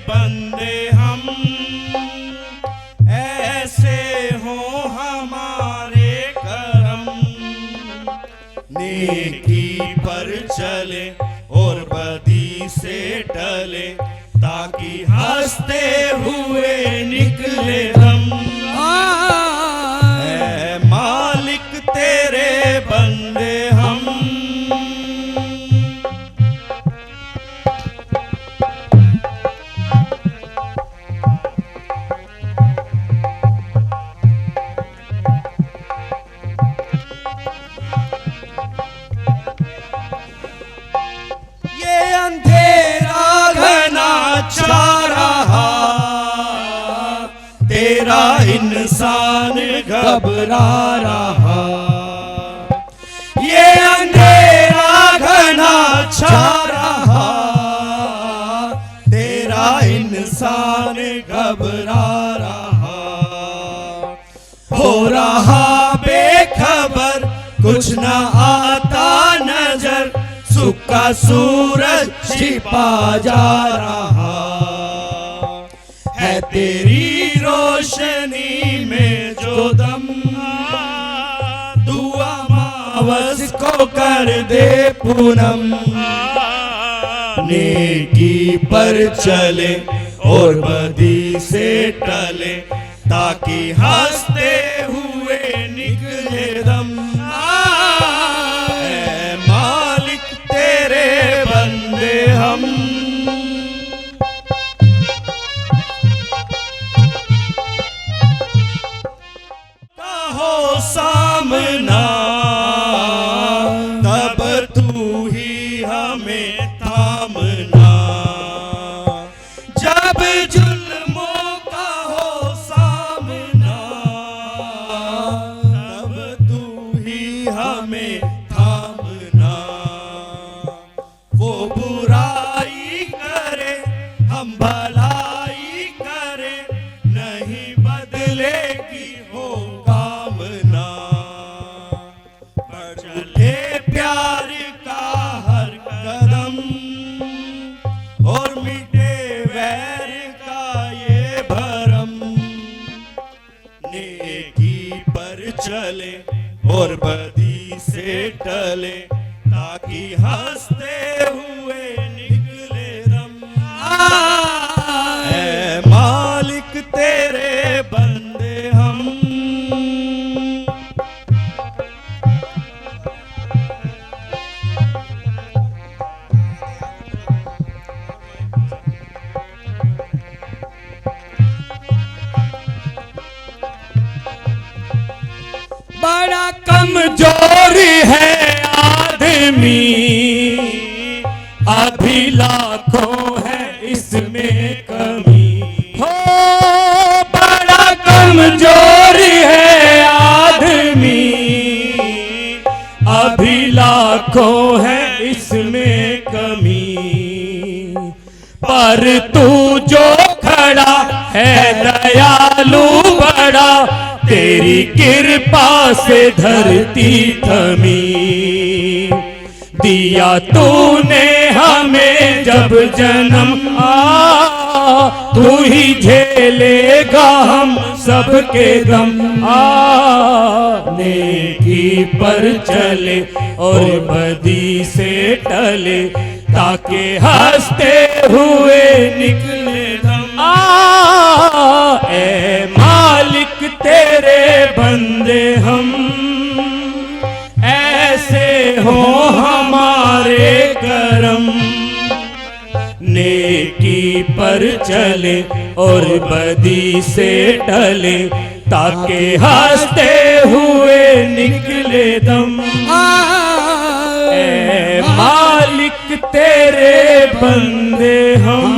बंदे हम, ऐसे हो हमारे करम। नेकी पर चले और बदी से टले, ताकि हंसते हुए निकले दम। ऐ मालिक तेरे बंदे हम। ये अंधेरा घना छा रहा, तेरा इंसान घबरा रहा। ये अंधेरा घना छा रहा, तेरा इंसान घबरा रहा। हो रहा बेखबर, कुछ न आता नजर, सुख का सूरज छिपा जा रहा है। तेरी रोशनी में जो दम, दुआ मावस को कर दे पूनम। नेकी पर चले और बदी से टले, ताकि हंसते हुए निकले दम। मालिक तेरे बंदे हम। कहो सामना, तब तू ही हमें थामना। जब जुल्मों का हो सामना, तब तू ही हमें थामना। वो बुराई करे हम भलाई करे, नहीं बदलेगी हो कामना। बढ़ चले प्यार का हर कदम, और मिटे वैर का ये भरम। नेकी पर चले और बदी से टले, ताकि हंसते हुए निकले दम। ऐ मालिक तेरे बंदे हम। बड़ा कमजोर है आदमी, अभी लाखों है इसमें कमी। हो बड़ा कमजोर है आदमी, अभी लाखों है इसमें कमी। पर तू जो खड़ा है दयालु बड़ा, तेरी कृपा से धरती थमी। दिया तूने हमें जब जन्म, तू ही झेलेगा हम सबके गम। नेकी पर चले और बदी से टले, ताकि हंसते हुए निकले दम। ऐ मालिक तेरे बंदे हम, ऐसे हो हमारे करम। नेकी पर चले और बदी से टले, ताकि हंसते हुए निकले दम। ऐ मालिक तेरे बंदे हम।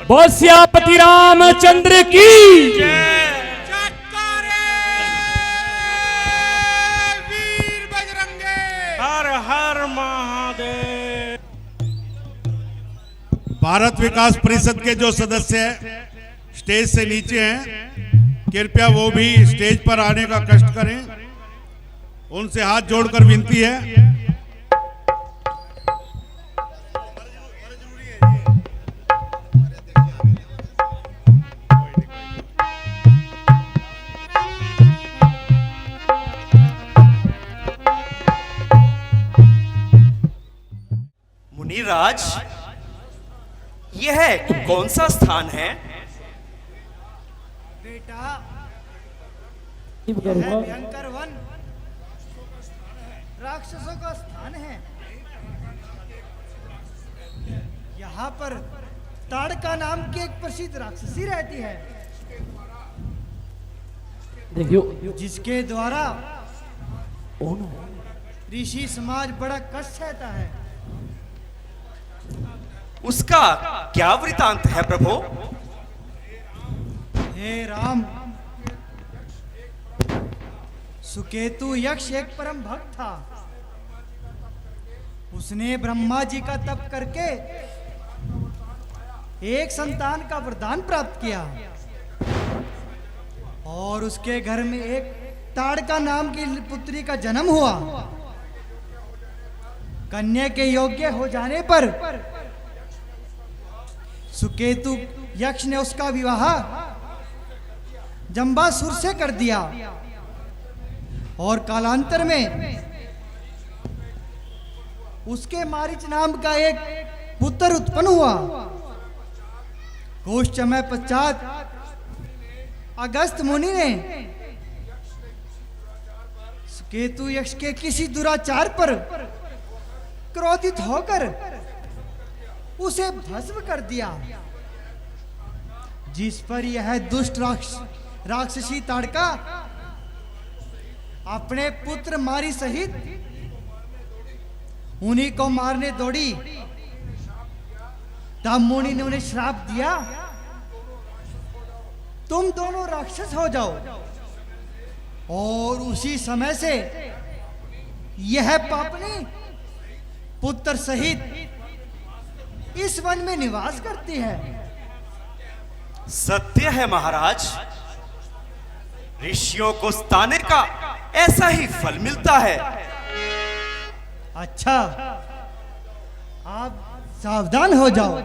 बोसियापति रामचंद्र की वीर बजरंगे। हर हर महादेव। भारत विकास परिषद के जो सदस्य स्टेज से नीचे हैं, कृपया वो भी स्टेज पर आने का कष्ट करें। उनसे हाथ जोड़कर विनती है। गिरिराज, यह कौन सा स्थान है? बेटा, यह भयंकर वन राक्षसों का स्थान है। यहाँ पर ताड़का नाम की एक प्रसिद्ध राक्षसी रहती है, जिसके द्वारा ऋषि समाज बड़ा कष्ट सहता है। उसका क्या वृतांत है प्रभु? हे राम, सुकेतु यक्ष एक परम भक्त था। उसने ब्रह्मा जी का तप करके एक संतान का वरदान प्राप्त किया और उसके घर में एक ताड़का नाम की पुत्री का जन्म हुआ। कन्या के योग्य हो जाने पर सुकेतु यक्ष ने उसका विवाह जंबासुर से कर दिया और कालांतर में उसके मारीच नाम का एक पुत्र उत्पन्न हुआ। कुछ समय पश्चात अगस्त मुनि ने सुकेतु यक्ष के किसी दुराचार पर क्रोधित होकर उसे भस्म कर दिया, जिस पर यह दुष्ट राक्षसी ताड़का अपने पुत्र मारी सहित उन्हीं को मारने दौड़ी। तब मुनि ने उन्हें श्राप दिया, तुम दोनों राक्षस हो जाओ। और उसी समय से यह पापनी पुत्र सहित इस वन में निवास करती है। सत्य है महाराज, ऋषियों को सताने का ऐसा ही फल मिलता है। अच्छा, आप सावधान हो जाओ।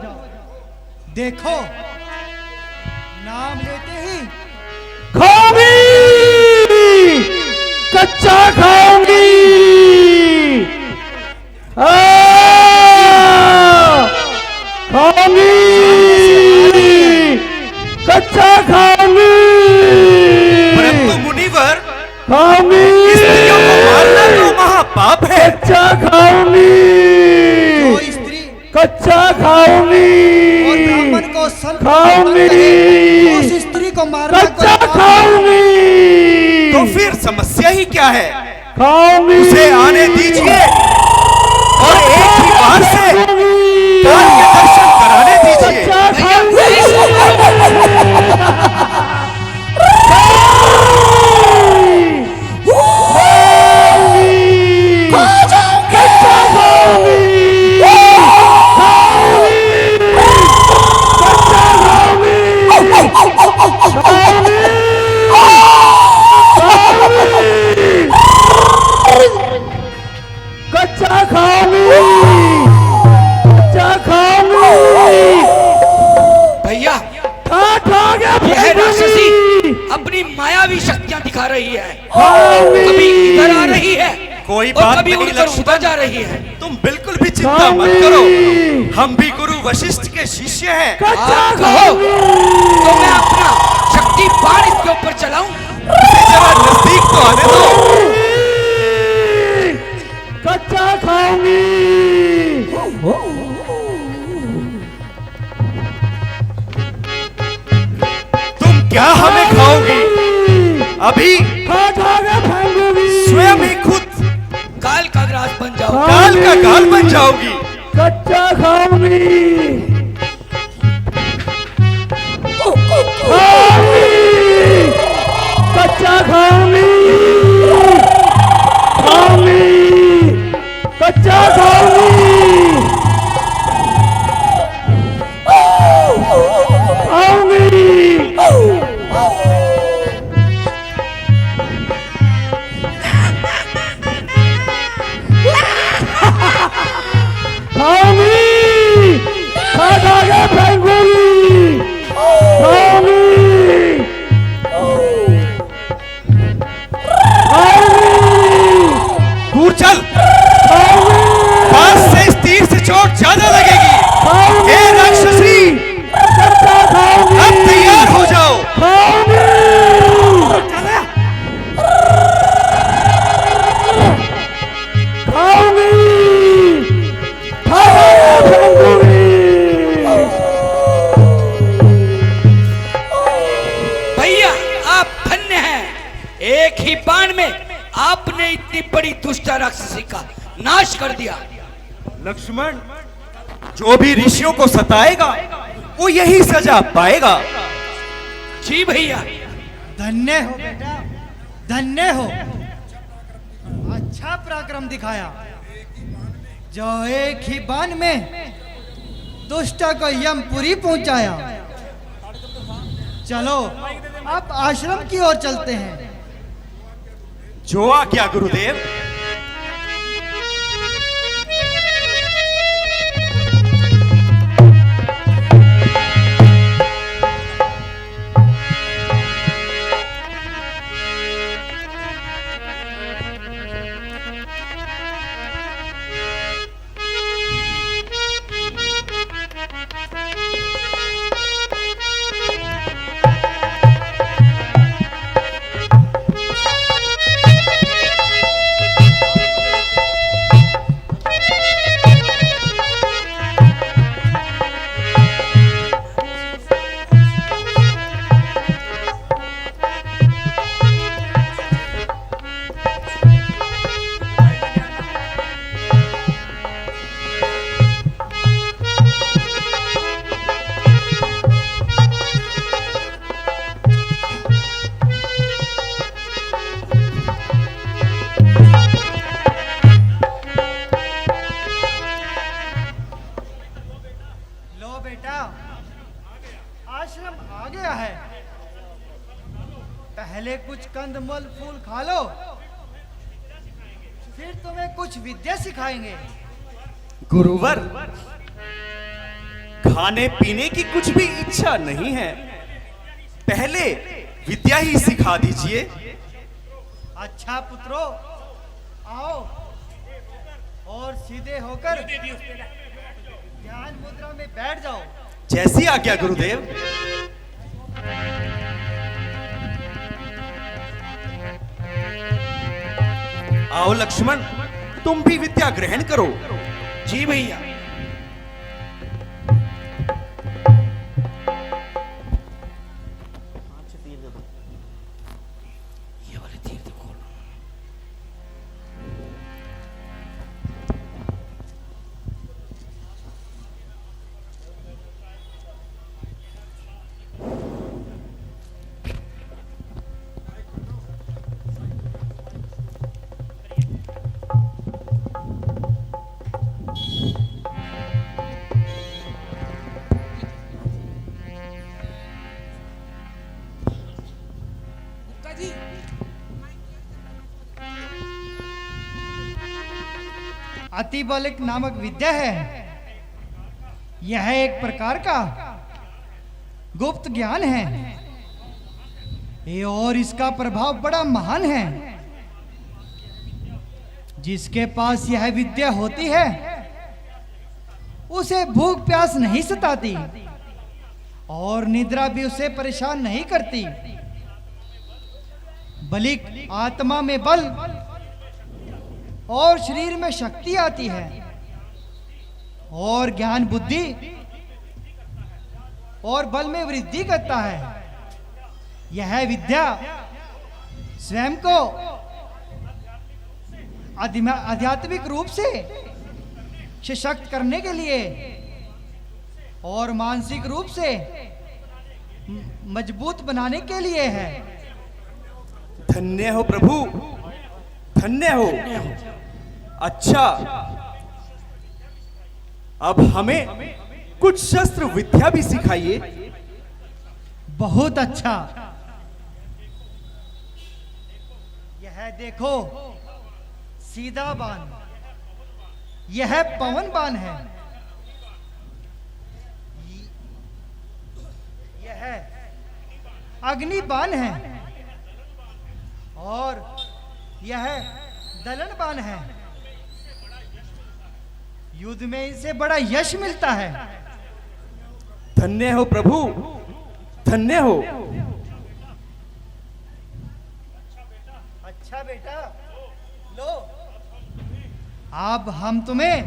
देखो, नाम लेते ही खाऊंगी, कच्चा खाऊंगी, खाऊंगी, कच्चा खाऊंगी। परंतु मुनिवर, खाऊंगी, स्त्रियों को मारना तो महापाप है। कच्चा खाऊंगी, जो स्त्री कच्चा खाऊंगी, और ब्राह्मण को संत खाऊंगी, उस स्त्री को मारना कच्चा कोई पाप खाऊंगी, तो फिर समस्या ही क्या है? खाऊंगी, उसे आने दीजिए और एक ही बार से काल के दर्शन कराने दीजिए। कच्चा खाऊंगी, कच्चा खाऊंगी, कच्चा खाऊंगी। भैया, यह यह राक्षसी अपनी मायावी शक्तियां दिखा रही है। खाऊंगी, कभी इधर आ रही है कोई और बात कभी नहीं उड़कर उधर लक्ष्मण, जा रही है। तुम बिल्कुल भी चिंता मत करो, हम भी गुरु वशिष्ठ के शिष्य हैं। कच्चा आप कहो खाऊंगी, तो मैं अपना शक्ति बाण इसके ऊपर चलाऊं। इसे जरा नजदीक तो आने दो। कच्चा खाऊंगी। तुम क्या हमें खाओगी? अभी खा के फेंकूंगी, स्वयं ही खुद काल का ग्रास बन जाओ। काल का काल बन जाओगी। कच्चा खाऊंगी, कच्चा खाऊंगी, खाऊंगी, कच्चा खाऊंगी, खाऊंगी, खा के फेंकूंगी, खाऊंगी, दूर चल, पास से इस तीर से चोट ज्यादा राक्षसी का नाश कर दिया। लक्ष्मण, जो भी ऋषियों को सताएगा वो यही सजा पाएगा। जी भैया। धन्य हो बेटा, धन्य हो। अच्छा पराक्रम दिखाया, जो एक ही बाण में दुष्ट को यमपुरी पहुंचाया। चलो अब आश्रम की ओर चलते हैं। जो आज्ञा गुरुदेव। लो बेटा, आश्रम आ गया है। पहले कुछ कंदमूल फूल खा लो, फिर तुम्हें कुछ विद्या सिखाएंगे। गुरुवर, खाने पीने की कुछ भी इच्छा नहीं है, पहले विद्या ही सिखा दीजिए। अच्छा पुत्रो, आओ और सीधे होकर ध्यान मुद्रा में बैठ जाओ। जैसी आज्ञा गुरुदेव। आओ लक्ष्मण, तुम भी विद्या ग्रहण करो। जी भैया। ये वाले तीर तो खोल। जी। अतिबलिक नामक विद्या है। यह एक प्रकार का गुप्त ज्ञान है और इसका प्रभाव बड़ा महान है। जिसके पास यह विद्या होती है उसे भूख प्यास नहीं सताती और निद्रा भी उसे परेशान नहीं करती। बलिक आत्मा में बल और शरीर में शक्ति आती है और ज्ञान बुद्धि और बल में वृद्धि करता है। यह विद्या स्वयं को आध्यात्मिक रूप से सशक्त करने के लिए और मानसिक रूप से मजबूत बनाने के लिए है। धन्य हो प्रभु, धन्य हो। अच्छा, अब हमें कुछ शस्त्र विद्या भी सिखाइए। बहुत अच्छा। यह देखो, सीधा बाण, यह पवन बाण है। यह अग्नि बाण है और यह दलन बाण है। युद्ध में इनसे बड़ा यश मिलता है। धन्य हो प्रभु, धन्य हो। अच्छा बेटा, लो, अब हम तुम्हें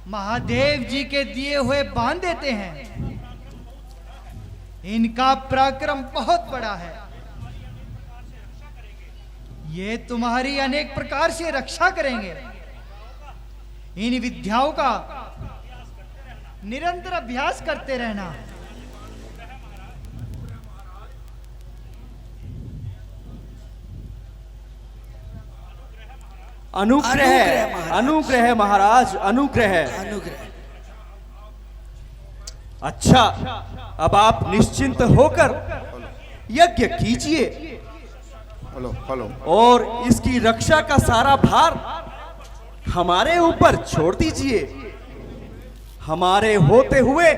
महादेव जी के दिए हुए बाण देते हैं। इनका पराक्रम बहुत बड़ा है। ये तुम्हारी अनेक प्रकार से रक्षा करेंगे। इन विद्याओं का निरंतर अभ्यास करते रहना। अनुग्रह, अनुग्रह महाराज, अनुग्रह। अनुग्रह। अच्छा, अब आप निश्चिंत होकर यज्ञ कीजिए और इसकी रक्षा का सारा भार हमारे ऊपर छोड़ दीजिए। हमारे होते हुए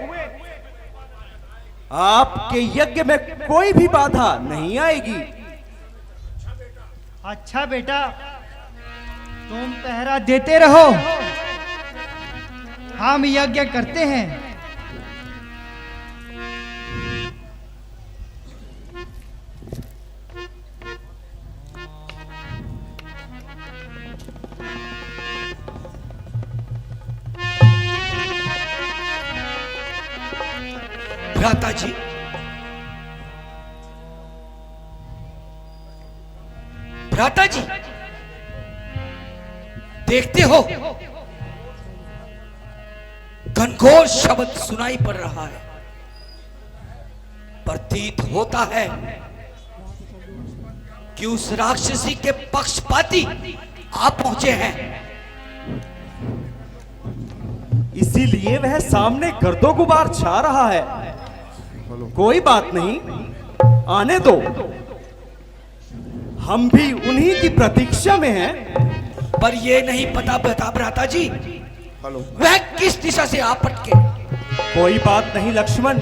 आपके यज्ञ में कोई भी बाधा नहीं आएगी। अच्छा बेटा, तुम पहरा देते रहो, हम यज्ञ करते हैं। भ्राता जी, भ्राता जी, देखते हो घनघोर शब्द सुनाई पड़ रहा है। प्रतीत होता है कि उस राक्षसी के पक्षपाती आप पहुंचे हैं। इसीलिए वह सामने गर्दो गुबार छा रहा है। कोई बात नहीं, आने दो, हम भी उन्हीं की प्रतीक्षा में हैं। पर ये नहीं पता बता भ्राता जी, वह किस दिशा से आप पटके। कोई बात नहीं लक्ष्मण,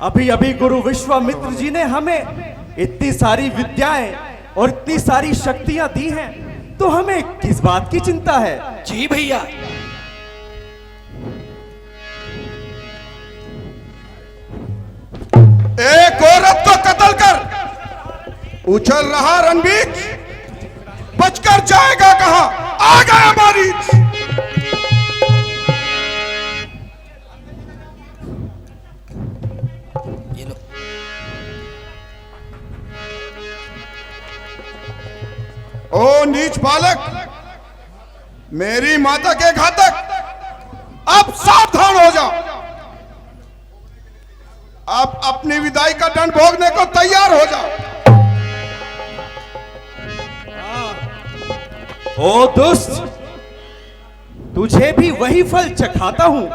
अभी अभी गुरु विश्वामित्र जी ने हमें इतनी सारी विद्याएं और इतनी सारी शक्तियां दी हैं, तो हमें किस बात की चिंता है। जी भैया। एक औरत को कत्ल कर उछल रहा रणबीर, बचकर जाएगा कहां। आ गया मारीच। ये लो। ओ नीच बालक, मेरी माता के घातक, अब सावधान हो जाओ। अब अपनी विदाई का दंड भोगने को तैयार हो जाओ। ओ दुष्ट, तुझे भी वही फल चखाता हूं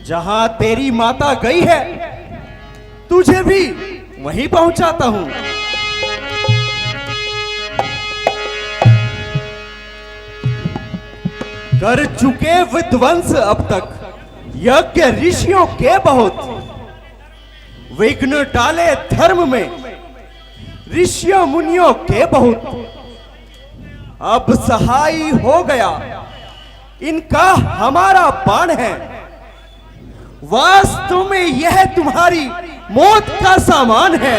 जहां तेरी माता गई है, तुझे भी वहीं पहुंचाता हूं। कर चुके विध्वंस अब तक यज्ञ ऋषियों के बहुत, विघ्न डाले धर्म में ऋषियों मुनियों के बहुत। अब सहाय हो गया इनका हमारा बाण है। वास्तव में यह तुम्हारी मौत का सामान है।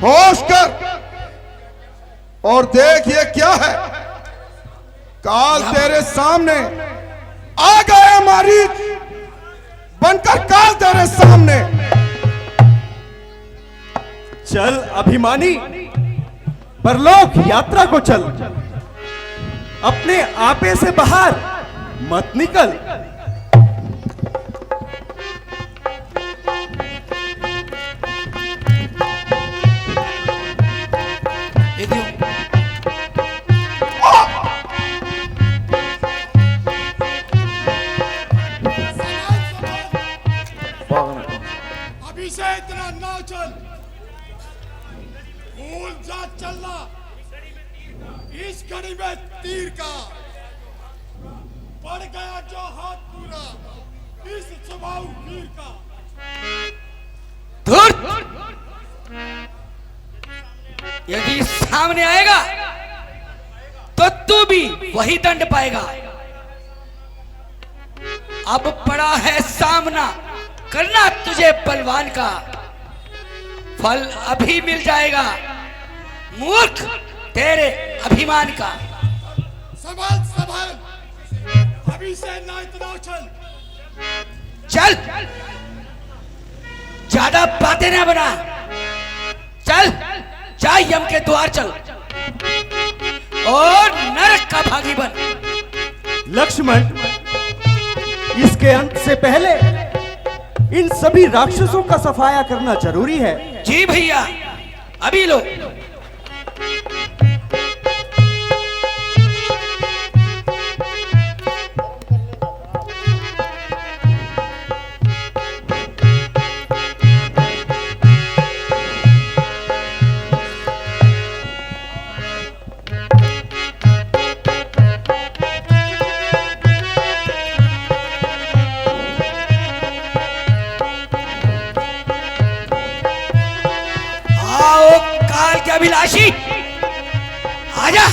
होश कर और देख ये क्या है। काल तेरे सामने आ गया मारीच, बनकर काल तेरे सामने। चल अभिमानी, परलोक यात्रा को चल, अपने आपे से बाहर मत निकल। ये दियो। अभी से इतना ना चल, भूल जा चलना। इस घड़ी में तीर का पड़ गया जो हाथ पूरा, इस स्वभाव वीर का। धूर्त! यदि सामने आएगा तो तू भी वही दंड पाएगा। अब पड़ा है सामना करना तुझे बलवान का, फल अभी मिल जाएगा मूर्ख तेरे अभिमान का। संभाल संभाल, अभी से ना इतना उछल। चल, ज्यादा बातें ना बना, चल जा यम के द्वार चल और नरक का भागी बन। लक्ष्मण, इसके अंत से पहले इन सभी राक्षसों का सफाया करना जरूरी है। जी भैया, अभी लो। अभिलाषी, आजा,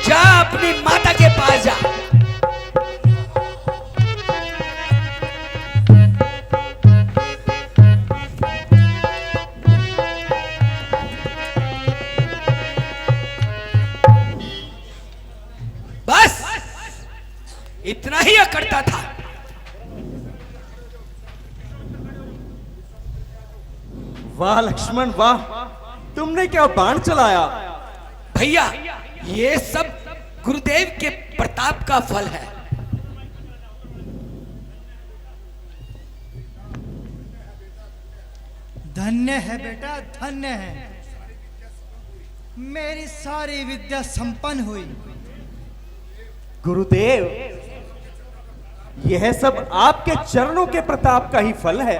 जा अपनी माता के पास जा। बस इतना ही अकड़ता था। वाह लक्ष्मण वाह, तुमने क्या बाण चलाया। भैया, ये सब गुरुदेव के प्रताप का फल है। धन्य है बेटा, धन्य है। मेरी सारी विद्या संपन्न हुई। गुरुदेव, यह सब आपके चरणों के प्रताप का ही फल है।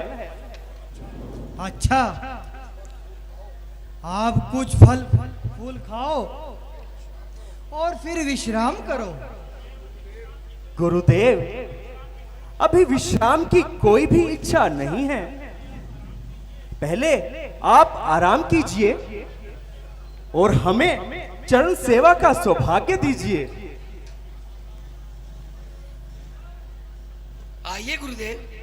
अच्छा, आप कुछ फल फूल खाओ और फिर विश्राम करो। गुरुदेव, अभी विश्राम की कोई भी इच्छा नहीं है। पहले आप आराम कीजिए और हमें चरण सेवा का सौभाग्य दीजिए। आइए गुरुदेव।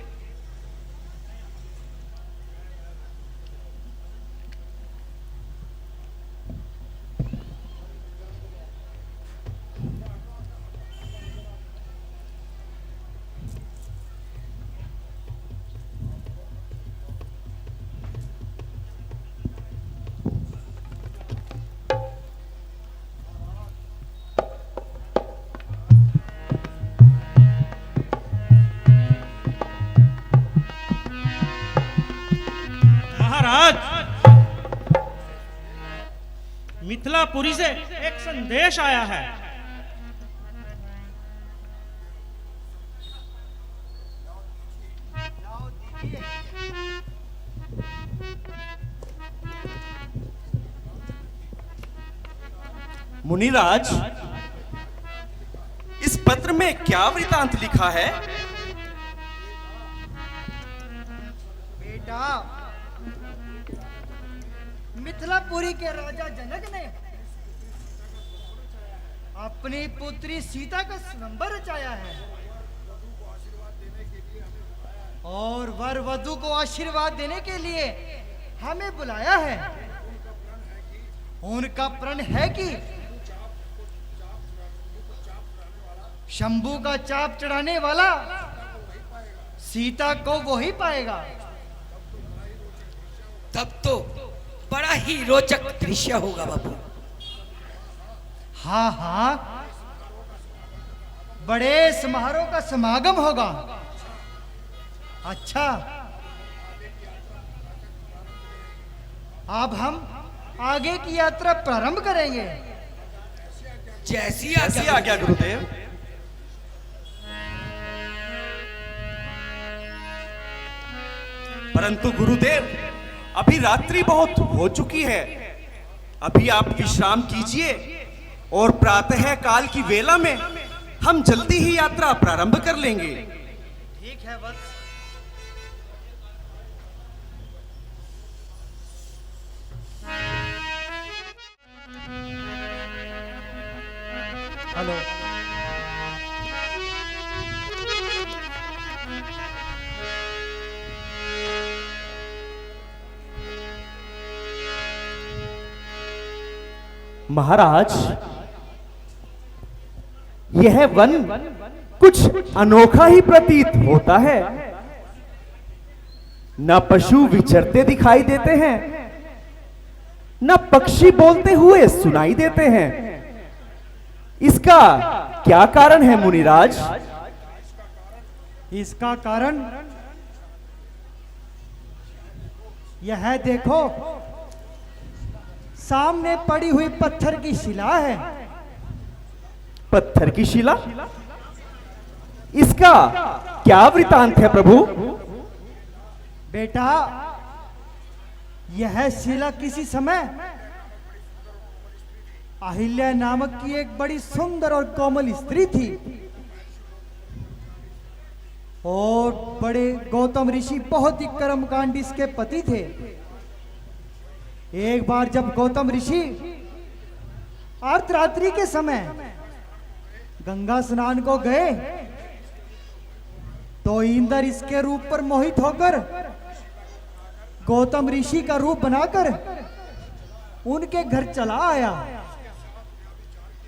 मिथिलापुरी से एक संदेश आया है। मुनिराज, इस पत्र में क्या वृतांत लिखा है? बेटा, मिथिलापुरी के राजा जनक ने अपनी पुत्री सीता का स्वयंवर रचाया है और वर वधु को आशीर्वाद देने के लिए हमें बुलाया है। उनका प्रण है कि शंभू का चाप चढ़ाने वाला सीता को वो ही पाएगा। तब तो बड़ा ही रोचक दृश्य होगा बाबू। हाँ हाँ, बड़े समारोह का समागम होगा। अच्छा, अब हम आगे की यात्रा प्रारंभ करेंगे। जैसी आज्ञा गुरुदेव। परंतु गुरुदेव, अभी रात्रि बहुत हो चुकी है। अभी आप विश्राम कीजिए और प्रातः काल की वेला में हम जल्दी ही यात्रा प्रारंभ कर लेंगे। ठीक है वत्स। हेलो, महाराज, यह वन कुछ अनोखा ही प्रतीत होता है। न पशु विचरते दिखाई देते हैं न पक्षी बोलते हुए सुनाई देते हैं। इसका क्या कारण है मुनिराज? इसका कारण यह है, देखो सामने पड़ी हुई पत्थर की शिला है। पत्थर की शिला? इसका क्या वृतांत है प्रभु? बेटा, यह शिला किसी समय अहिल्या नामक की एक बड़ी सुंदर और कोमल स्त्री थी, और बड़े गौतम ऋषि बहुत ही कर्मकांडी इसके पति थे। एक बार जब गौतम ऋषि अर्धरात्रि के समय गंगा स्नान को गए, तो इंद्र इसके रूप पर मोहित होकर गौतम ऋषि का रूप बनाकर उनके घर चला आया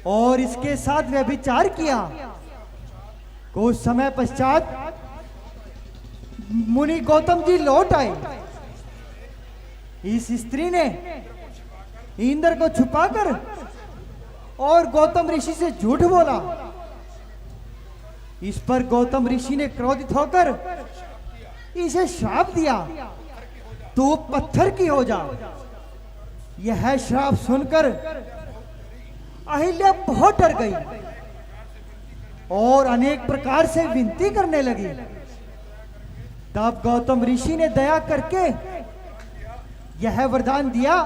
और इसके साथ व्यभिचार किया। कुछ समय पश्चात मुनि गौतम जी लौट आए। इस स्त्री ने इंद्र को छुपाकर और गौतम ऋषि से झूठ बोला। इस पर गौतम ऋषि ने क्रोधित होकर इसे श्राप दिया, तू पत्थर की हो जा। यह श्राप सुनकर अहिल्या बहुत डर गई और अनेक प्रकार से विनती करने लगी। तब गौतम ऋषि ने दया करके यह वरदान दिया,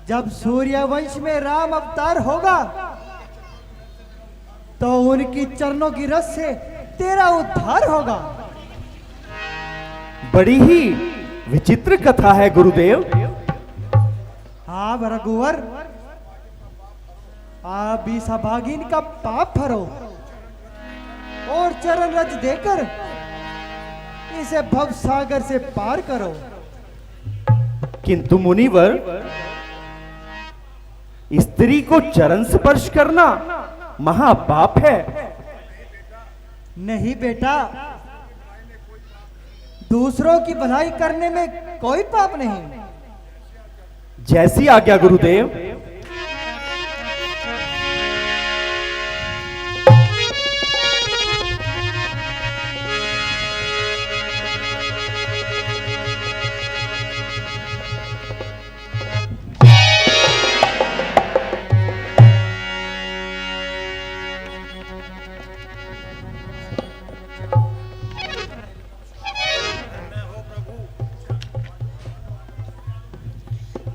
जब सूर्यवंश में राम अवतार होगा तो उनकी चरणों की रस से तेरा उद्धार होगा। बड़ी ही विचित्र कथा है गुरुदेव। हाँ रघुवर, आप इस अभागिन का पाप भरो और चरण रज देकर इसे भव सागर से पार करो। किंतु मुनिवर, स्त्री को चरण स्पर्श करना महापाप है। नहीं बेटा, दूसरों की भलाई करने में कोई पाप नहीं। जैसी आज्ञा गुरुदेव।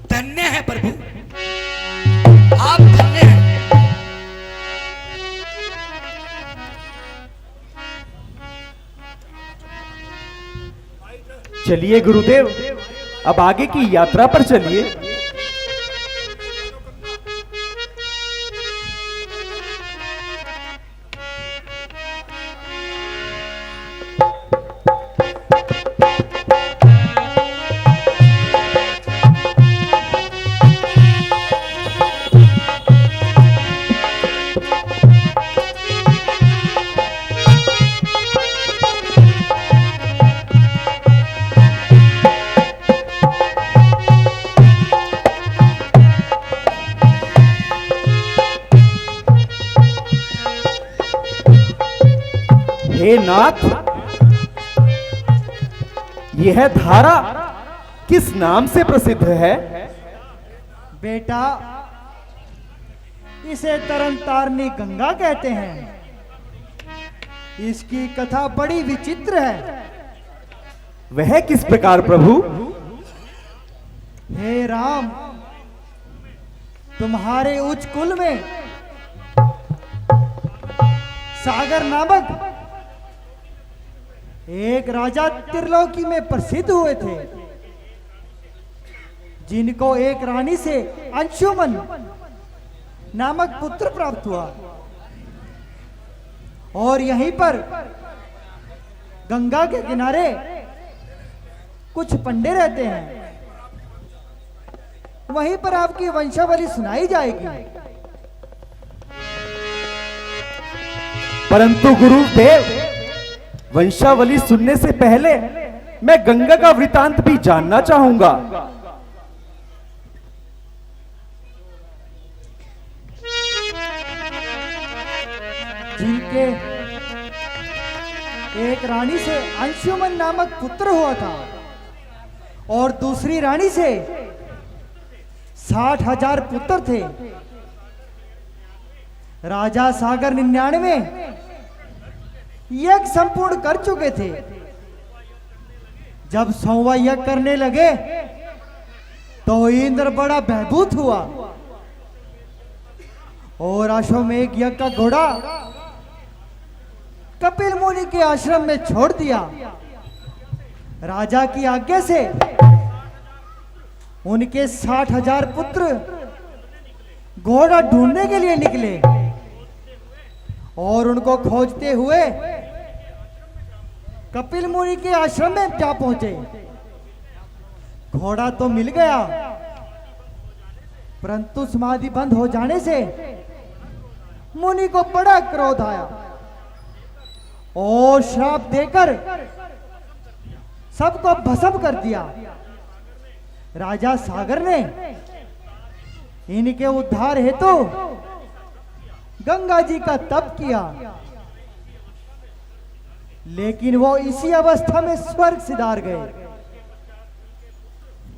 धन्य है प्रभु, आप धन्य हैं। चलिए गुरुदेव, अब आगे की यात्रा पर चलिए। हे नाथ, यह धारा किस नाम से प्रसिद्ध है? बेटा, इसे तरन तारनी गंगा कहते हैं। इसकी कथा बड़ी विचित्र है। वह किस प्रकार प्रभु? हे राम, तुम्हारे उच्च कुल में सागर नामक एक राजा त्रिलोकी में प्रसिद्ध हुए थे, जिनको एक रानी से अंशुमन नामक पुत्र प्राप्त हुआ। और यहीं पर गंगा के किनारे कुछ पंडे रहते हैं, वहीं पर आपकी वंशावली सुनाई जाएगी। परंतु गुरुदेव, वंशावली सुनने से पहले मैं गंगा का वृतांत भी जानना चाहूंगा। जिनके एक रानी से अंशुमन नामक पुत्र हुआ था और दूसरी रानी से 60,000 पुत्र थे। राजा सागर 99 यज्ञ संपूर्ण कर चुके थे। जब 100वां यज्ञ करने लगे तो इंद्र बड़ा भयभीत हुआ और अश्वमेघ यज्ञ का घोड़ा कपिल मुनि के आश्रम में छोड़ दिया। राजा की आज्ञा से उनके 60,000 पुत्र घोड़ा ढूंढने के लिए निकले और उनको खोजते हुए कपिल मुनि के आश्रम में जा पहुंचे। घोड़ा तो मिल गया, परंतु समाधि बंद हो जाने से मुनि को बड़ा क्रोध आया और श्राप देकर सबको भस्म कर दिया। राजा सागर ने इनके उद्धार हेतु गंगा जी का तप किया, लेकिन वो इसी अवस्था में स्वर्ग सिधार गए।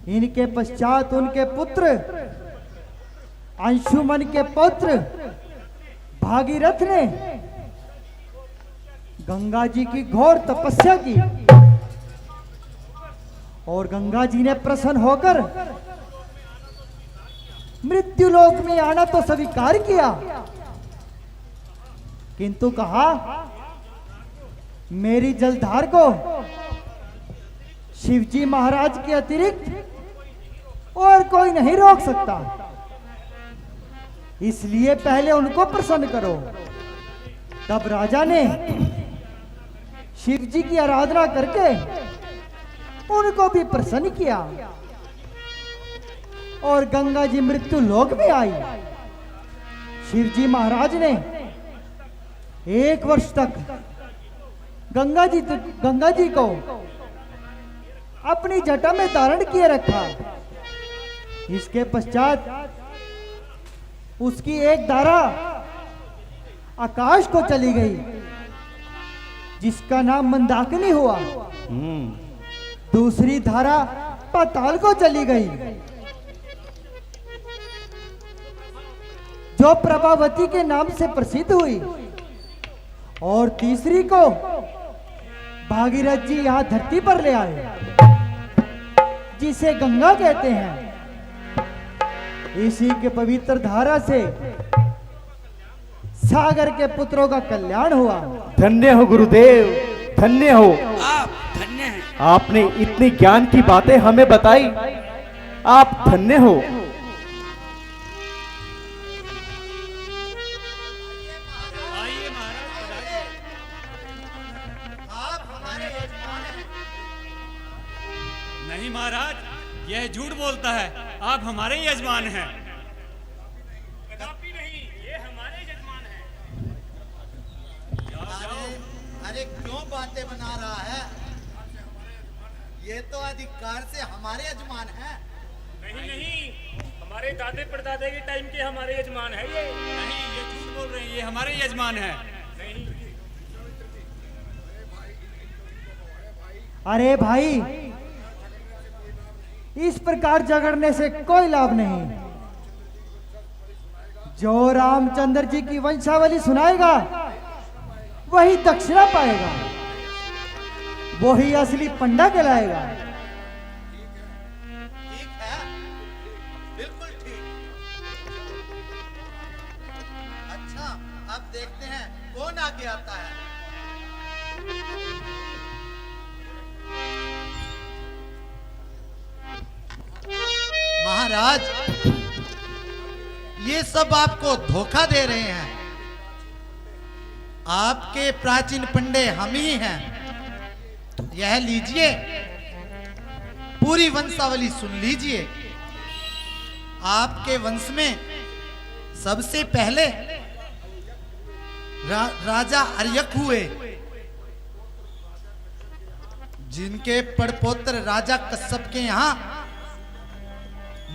इनके पश्चात उनके पुत्र अंशुमन के पुत्र भागीरथ ने गंगा जी की घोर तपस्या की और गंगा जी ने प्रसन्न होकर मृत्यु लोक में आना तो स्वीकार किया, किंतु कहा मेरी जलधार को शिवजी महाराज के अतिरिक्त और कोई नहीं रोक सकता, इसलिए पहले उनको प्रसन्न करो। तब राजा ने शिवजी की आराधना करके उनको भी प्रसन्न किया और गंगा जी मृत्यु लोक में आई। शिवजी महाराज ने 1 वर्ष तक गंगा जी को अपनी जटा में धारण किए रखा। इसके पश्चात उसकी एक धारा आकाश को चली गई, जिसका नाम मंदाकिनी हुआ। दूसरी धारा पाताल को चली गई, जो प्रभावती के नाम से प्रसिद्ध हुई, और तीसरी को भागीरथ जी यहां धरती पर ले आए, जिसे गंगा कहते हैं। इसी के पवित्र धारा से सागर के पुत्रों का कल्याण हुआ। धन्य हो गुरुदेव, धन्य हो। आप धन्य हैं। आपने इतनी ज्ञान की बातें हमें बताई, आप धन्य हो। नहीं महाराज, यह झूठ बोलता है, आप हमारे यजमान हैं। कदापि नहीं, ये हमारे यजमान हैं। अरे क्यों बातें बना रहा है? ये तो अधिकार से हमारे यजमान हैं। नहीं नहीं, हमारे दादे परदादे के टाइम के हमारे यजमान है ये। नहीं, ये झूठ बोल रहे हैं, ये हमारे यजमान हैं। नहीं, अरे भाई, इस प्रकार झगड़ने से कोई लाभ नहीं। जो रामचंद्र जी की वंशावली सुनाएगा वही दक्षिणा पाएगा, वही असली पंडा कहलाएगा। ठीक है, बिल्कुल ठीक। अच्छा, अब देखते हैं कौन आगे आता है। महाराज, ये सब आपको धोखा दे रहे हैं। आपके प्राचीन पंडे हम ही हैं। यह लीजिए, पूरी वंशावली सुन लीजिए। आपके वंश में सबसे पहले राजा अर्यक हुए, जिनके पड़पोत्र राजा कश्यप के यहां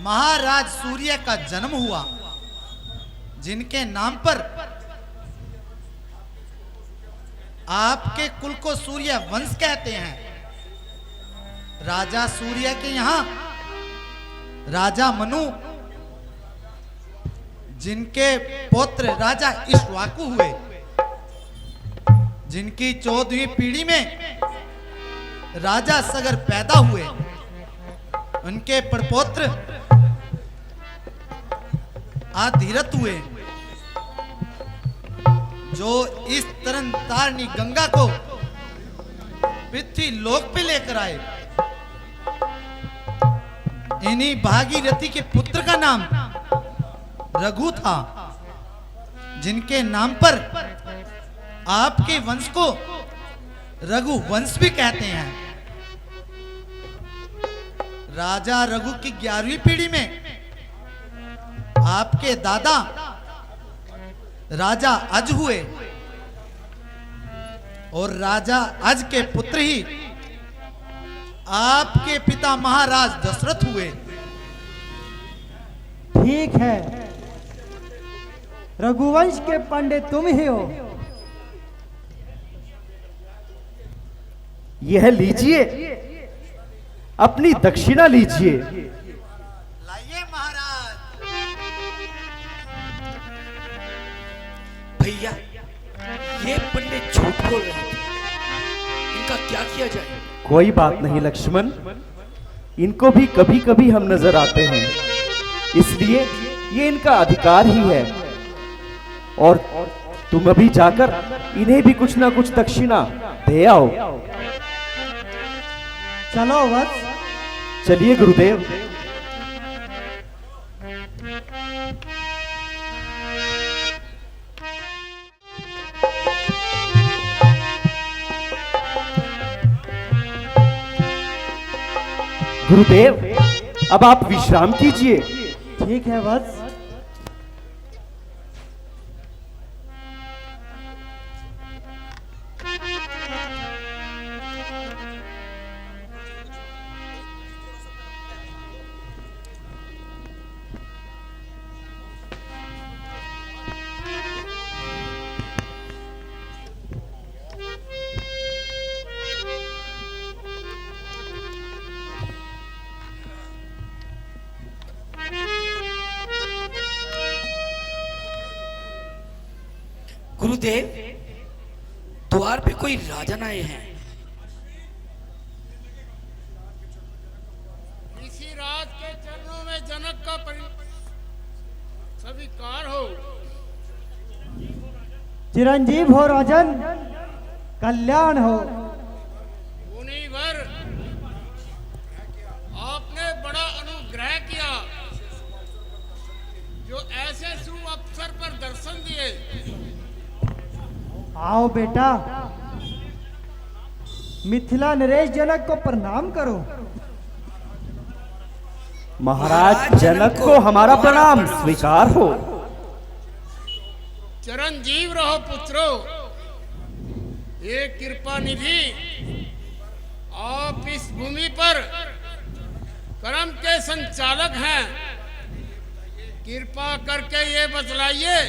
महाराज सूर्य का जन्म हुआ, जिनके नाम पर आपके कुल को सूर्य वंश कहते हैं। राजा सूर्य के यहाँ राजा मनु, जिनके पुत्र राजा इक्ष्वाकु हुए, जिनकी 14वीं पीढ़ी में राजा सगर पैदा हुए, उनके प्रपौत्र आधीरथ हुए, जो इस तरन तारणी गंगा को पृथ्वी लोक पे लेकर आए। इन्हीं भागीरथी के पुत्र का नाम रघु था, जिनके नाम पर आपके वंश को रघु वंश भी कहते हैं। राजा रघु की 11वीं पीढ़ी में आपके दादा राजा अज हुए, और राजा अज के पुत्र ही आपके पिता महाराज दशरथ हुए। ठीक है, रघुवंश के पंडित तुम ही हो। यह लीजिए, अपनी दक्षिणा लीजिए। लाइए महाराज। भैया, ये पंडित झूठ बोल रहे थे, इनका क्या किया जाए? कोई बात नहीं लक्ष्मण, इनको भी कभी कभी हम नजर आते हैं, इसलिए ये इनका अधिकार ही है। और तुम अभी जाकर इन्हें भी कुछ ना कुछ दक्षिणा दे आओ। चलो वत्स। चलिए गुरुदेव। गुरुदेव, अब आप विश्राम कीजिए। ठीक है वत्स। गुरुदेव, द्वार पे कोई राजन आए हैं। इसी राज के चरणों में जनक का स्वीकार हो। चिरंजीव हो राजन, कल्याण हो। मुनिवर, आपने बड़ा अनुग्रह किया, जो ऐसे शुभ अवसर पर दर्शन दिए। आओ बेटा, मिथिला नरेश जनक को प्रणाम करो। महाराज जनक को हमारा प्रणाम स्वीकार हो। चिरंजीव रहो पुत्रो। ये कृपा निधि, आप इस भूमि पर कर्म के संचालक हैं। कृपा करके ये बतलाइए,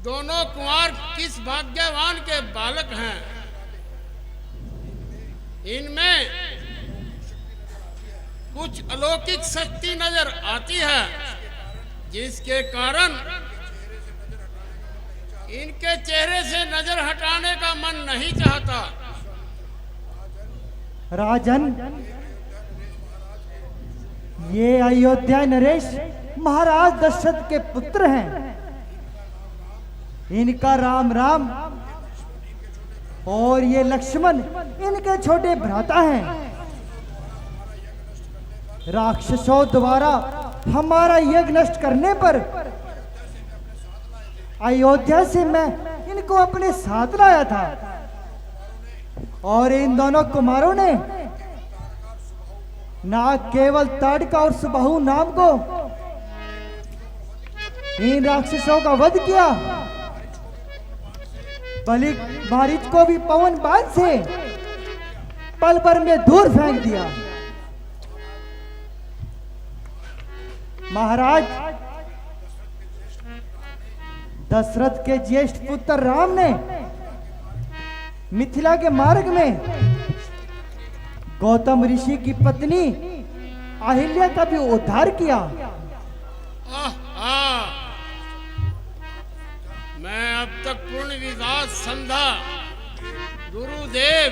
दोनों कुंवर किस भाग्यवान के बालक हैं? इनमें कुछ अलौकिक शक्ति नजर आती है, जिसके कारण इनके चेहरे से नजर हटाने का मन नहीं चाहता। राजन, ये अयोध्या नरेश महाराज दशरथ के पुत्र हैं। इनका राम राम, और ये लक्ष्मण इनके छोटे भ्राता हैं। राक्षसों द्वारा हमारा यज्ञ नष्ट करने पर अयोध्या से मैं इनको अपने साथ लाया था, और इन दोनों कुमारों ने ना केवल ताड़का और सुबाहु नाम को इन राक्षसों का वध किया, बल्कि मारीच को भी पवन बाण से पल भर में दूर फेंक दिया। महाराज, दशरथ के ज्येष्ठ पुत्र राम ने मिथिला के मार्ग में गौतम ऋषि की पत्नी अहिल्या का भी उद्धार किया। मैं अब तक पूर्ण विवाद समझा गुरुदेव।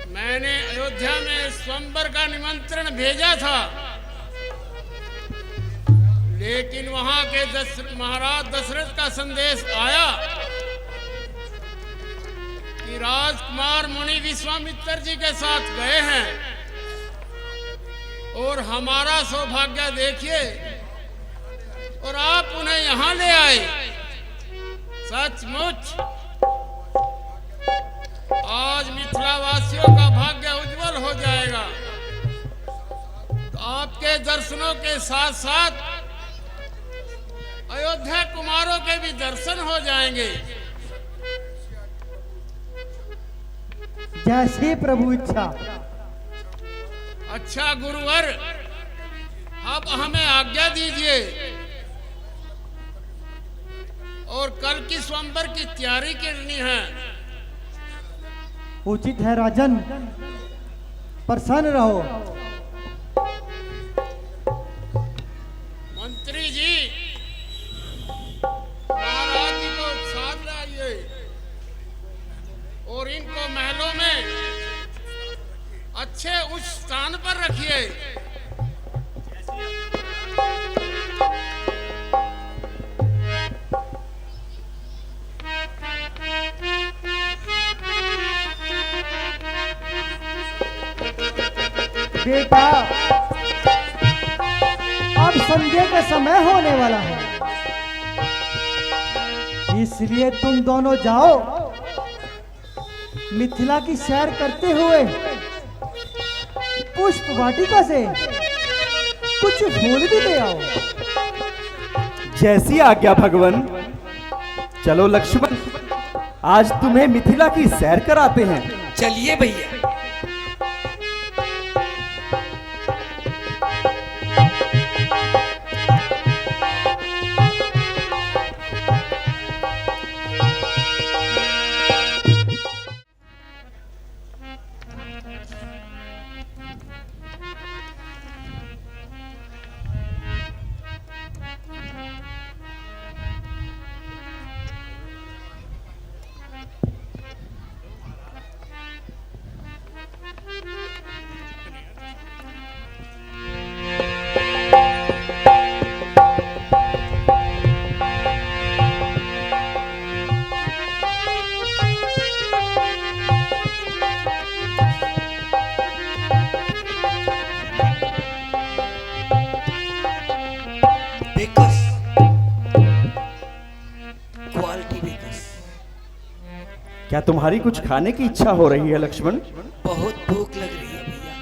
मैंने अयोध्या में स्वयंवर का निमंत्रण भेजा था, लेकिन वहां के महाराज दशरथ का संदेश आया कि राजकुमार मुनि विश्वामित्र जी के साथ गए हैं और हमारा सौभाग्य देखिए और आप उन्हें यहां ले आए। सचमुच आज मिथिला वासियों का भाग्य उज्जवल हो जाएगा। तो आपके दर्शनों के साथ साथ अयोध्या कुमारों के भी दर्शन हो जाएंगे। जैसी प्रभु इच्छा। अच्छा गुरुवर, अब हमें आज्ञा दीजिए और कल की स्वयंवर की तैयारी करनी है। उचित है राजन, प्रसन्न रहो। मंत्री जी, महाराज जी को साथ लाइए और इनको महलों में अच्छे उच्च स्थान पर रखिए। बेटा, अब संध्या का समय होने वाला है, इसलिए तुम दोनों जाओ मिथिला की सैर करते हुए पुष्प वाटिका से कुछ फूल भी ले आओ। जैसी आज्ञा भगवान। चलो लक्ष्मण, आज तुम्हें मिथिला की सैर कराते हैं। चलिए भैया। क्या तुम्हारी कुछ खाने की इच्छा हो रही है लक्ष्मण? बहुत भूख लग रही है भैया।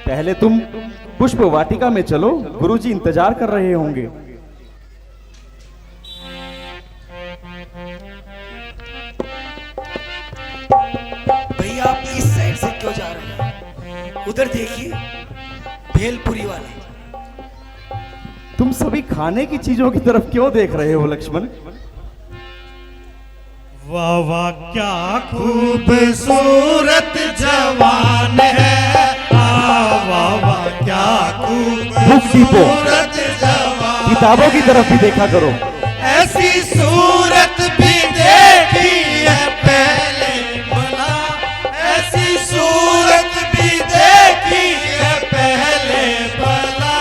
पहले तुम पुष्प वाटिका में चलो, गुरुजी इंतजार कर रहे होंगे। भैया आप इस साइड से क्यों जा रहे हैं? उधर देखिए, भेलपुरी वाला। तुम सभी खाने की चीजों की तरफ क्यों देख रहे हो लक्ष्मण? वाह वाह क्या खूबसूरत जवान है, वाह वाह क्या खूबसूरत जवान। किताबों की तरफ भी देखा करो। ऐसी सूरत भी देखी है पहले भला, ऐसी सूरत भी देखी है पहले भला।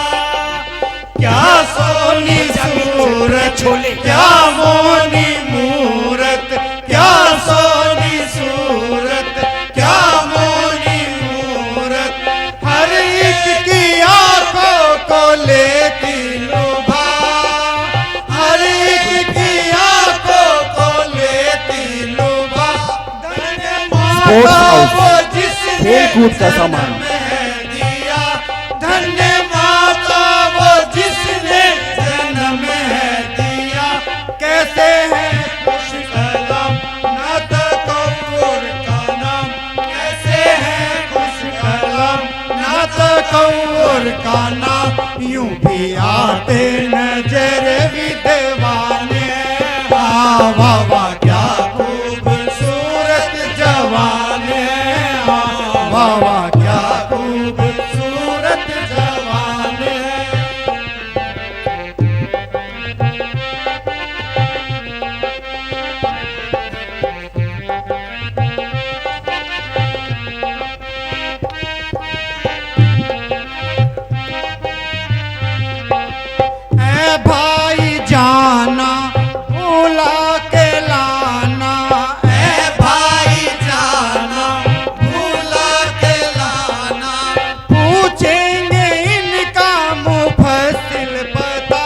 क्या सोनी सूरत, क्या मोनी मूरत, क्या सोनी सूरत, क्या मोनी मूरत। हर एक की आंखों को लेती लुभा, हर एक की आंखों को लेती लुभा। स्पोर्ट्स हाउस, खेल कूद का सामान। दिया धन्य माता वो जिसने जन्म है दिया। कैसे है खुश कलम ना तकव्वुर का नाम, कैसे है खुश कलम ना तकव्वुर का नाम। यूं भी आते नजर विद्वान हाँ वाह वाह क्या खूबसूरत जवान हाँ वाह वाह क्या खूबसूरत जवान है भाई जाना भूला के लाना है भाई जाना भूला के लाना पूछेंगे इनका मुफस्सिल पता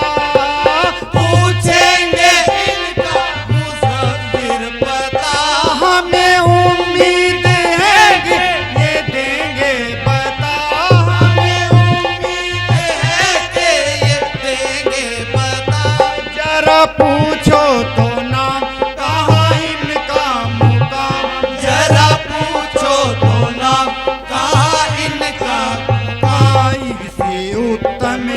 पूछेंगे इनका मुफस्सिल पता हमें उम्मीद है कि ये देंगे पता हमें उम्मीद है कि ये देंगे पता जरा पूछो तो नाम कहाँ इनका मुकाम जरा पूछो तो नाम कहाँ इनका मुकाम इसी उत्तम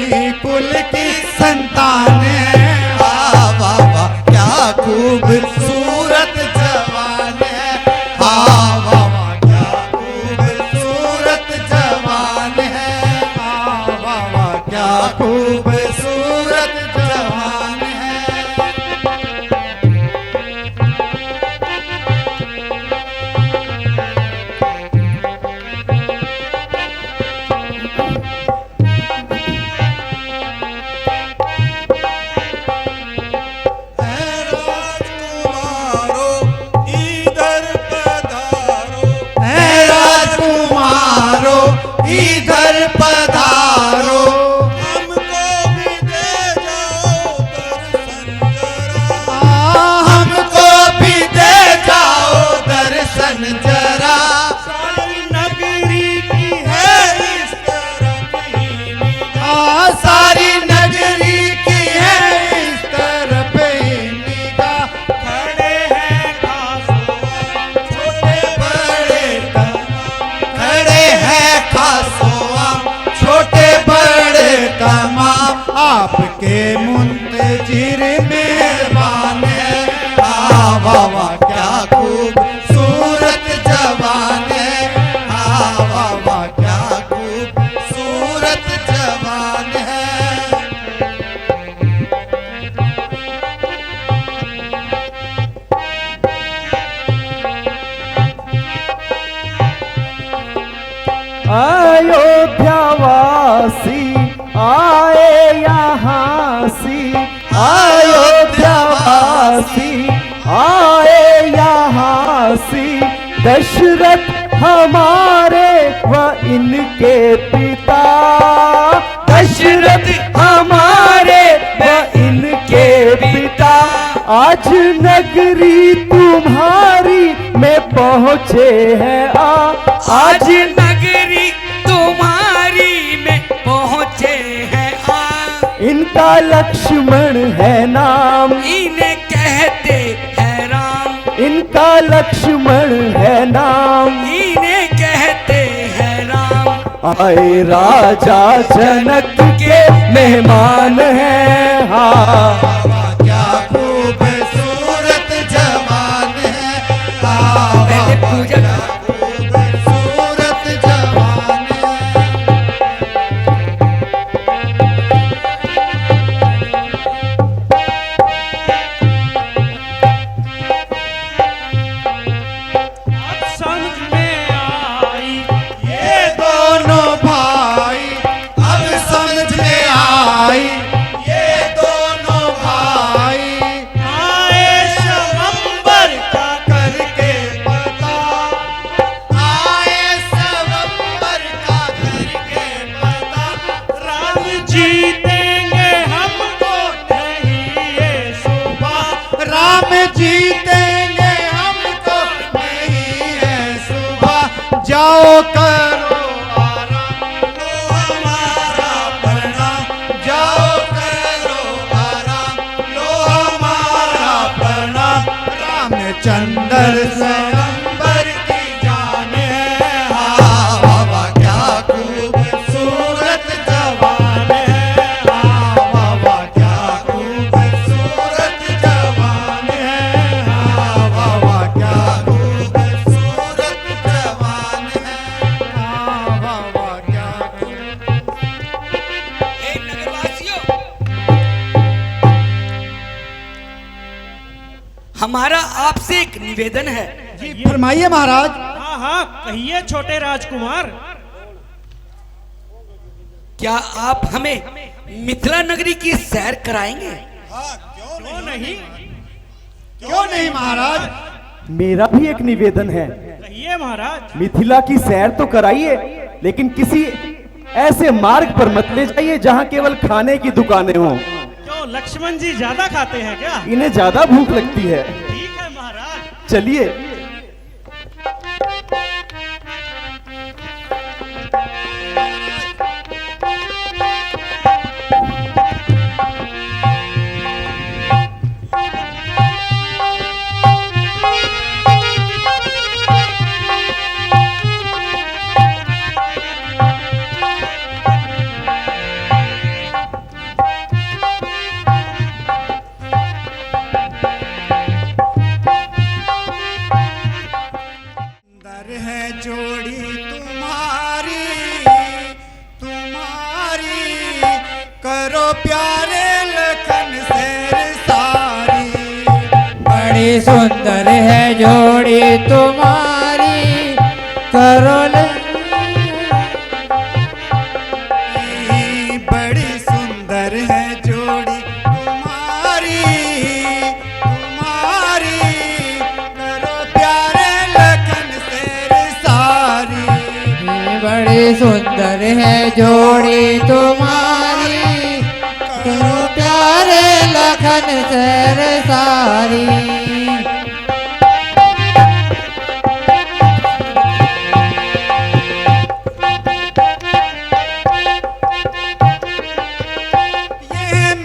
कुल की संतान है वाह वाह वाह क्या खूबसूरत जवान है हाँ वाह वाह क्या खूबसूरत जवान है हाँ वाह वाह क्या खूबसूरत जवान है है राजकुमारो इधर पधारो हमको भी दे जाओ दर्शन जरा हमको भी दे जाओ दर्शन जरा सारी नगरी की है इस तरफ ही निगाह सारी नगरी की है इस तरफ ही निगाह खड़े हैं खासो छोटे बड़े खड़े हैं खासो छोटे बड़े तमाम आपके मुंतजिर मेहमान है हाँ वाह वाह क्या खूबसूरत जवान है हाँ वाह वाह क्या खूबसूरत जवान है अयोध्यावासी आए यहाँ सी अयोध्यावासी आए यहाँ सी दशरथ हमारे व इनके पिता दशरथ हमारे व इनके पिता आज नगरी तुम्हारी में पहुँचे हैं आज नगरी तुम्हारी में पहुँचे हैं इनका लक्ष्मण है नाम इन्हें कहते हैं राम इनका लक्ष्मण है नाम इन्हें कहते हैं राम आए राजा जनक के मेहमान हैं हाँ क्या खूबसूरत जवान है हाँ पहले पूजा खूबसूरत जवान है समझ में आई ये दोनों भाई अब समझ में आई ये दोनों भाई आए स्वयंवर का करके पता आए स्वयंवर का करके पता राम जीतेंगे हमको नहीं ये सुबह राम जीतेंगे हमको नहीं है सुबह जाओ करो आराम लो हमारा प्रणाम जाओ करो आराम लो हमारा प्रणाम रामचंद्र स्वयंवर की जान है हाँ बाबा क्या खूबसूरत जवान है हाँ बाबा क्या खूबसूरत हमारा आपसे एक निवेदन है। जी फरमाइए महाराज। हाँ हाँ कहिए छोटे राजकुमार। क्या आप हमें मिथिला नगरी की सैर कराएंगे? क्यों नहीं? क्यों नहीं महाराज। मेरा भी एक निवेदन है। कहिए महाराज। मिथिला की सैर तो कराइए, लेकिन किसी ऐसे मार्ग पर मत ले जाइए जहां केवल खाने की दुकानें हों। क्यों लक्ष्मण जी ज्यादा खाते हैं क्या? इन्हें ज्यादा भूख लगती है। ठीक है महाराज। चलिए। सुंदर है जोड़ी तुम्हारी करो बड़ी सुंदर है जोड़ी तुम्हारी तुम्हारी करो प्यारे लखन शेर सारी। बड़ी सुंदर है जोड़ी तुम्हारी करो प्यारे लखन शेर सारी।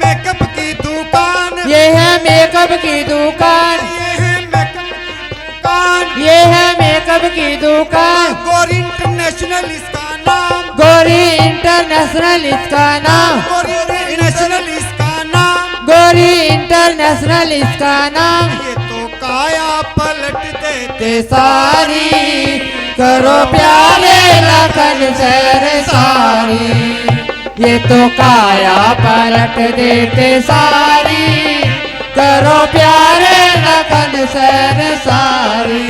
मेकअप की दुकान, ये है मेकअप की दुकान। गौरी इंटरनेशनल इसका नाम, गौरी इंटरनेशनल इसका नाम, गौरी इंटरनेशनल इसका नाम, गौरी इंटरनेशनल इसका नाम। ये तो काया पलट देते सारी करो प्यारे लखन शेर सारी। ये तो काया पलट देते सारी करो प्यारे लखन शेर सारी।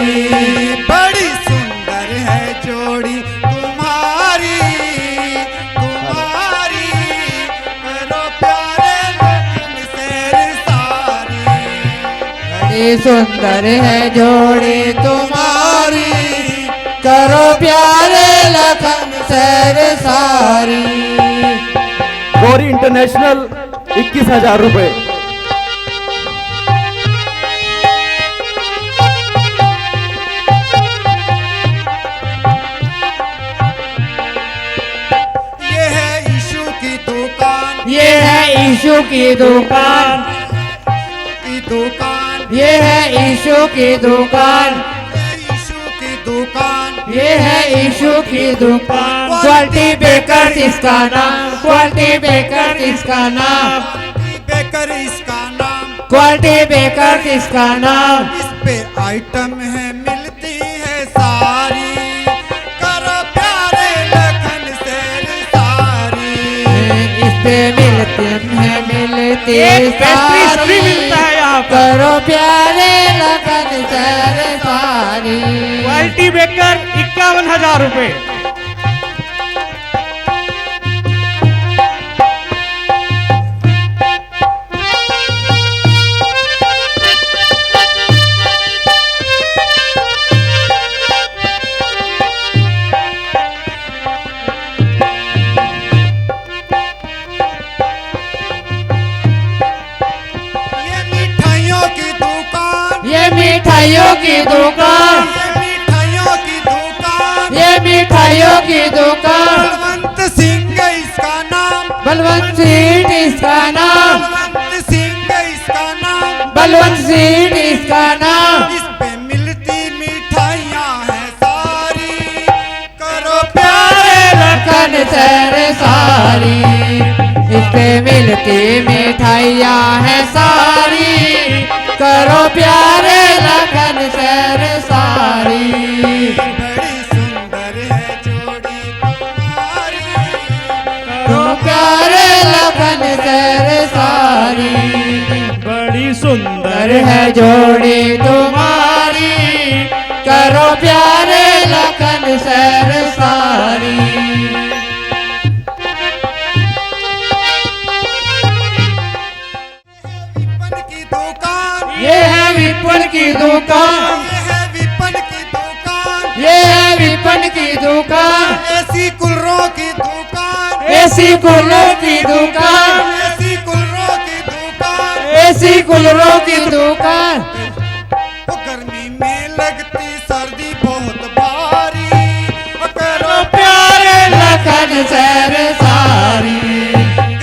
बड़ी सुंदर है जोड़ी तुम्हारी तुम्हारी करो प्यारे लखन शेर सारी। बड़ी सुंदर है जोड़ी तुम्हारी करो प्यारे लखन शेर सारी। गौरी इंटरनेशनल 21,000 रुपए। ये है ईशु की दुकान, की दुकान, ये है ईशु की दुकान, ईशु की दुकान, ये है ईशु की दुकान। क्वालिटी बेकर इसका नाम, क्वालिटी बेकर इसका नाम, बेकर इसका नाम, क्वालिटी बेकर इसका नाम। इस पे आइटम है मिलती है सारी करो प्यारे लखन शेर सारी। इस पे मिलती सारी मिलता है यहाँ करो प्यारे लखन शेर सारी। क्वालिटी बेकर 51,000 रुपए। मिठाइयों की दुकान, मिठाइयों की दुकान, ये मिठाइयों की दुकान। बलवंत सिंह इसका नाम, बलवंत सीट इसका नाम, बलवंत सिंह इसका नाम, बलवंत सीट इसका नाम। इस पे मिलती मिठाइयाँ हैं सारी करो प्यारे लखन शेर सारी। इस पे मिलती मिठाइयाँ हैं सारी करो प्यारे लखन शेर सारी। बड़ी सुंदर है जोड़ी तुम्हारी करो प्यारे लखन शेर सारी। बड़ी सुंदर सुंदर है जोड़ी तुम्हारी, करो प्यारे लखन सैर सारी। विपन की दुकान, ये है विपन की दुकान, ये है विपन की दुकान, ये है विपन की दुकान, ऐसी कुलरों की दुकान, ऐसी कुल्लों की दुकान, ऐसी कुलरों की दुकान। ऐसी कुल्लों की दुकान। वो गर्मी में लगती सर्दी बहुत भारी, वो करो प्यारे लखन सैर सारी,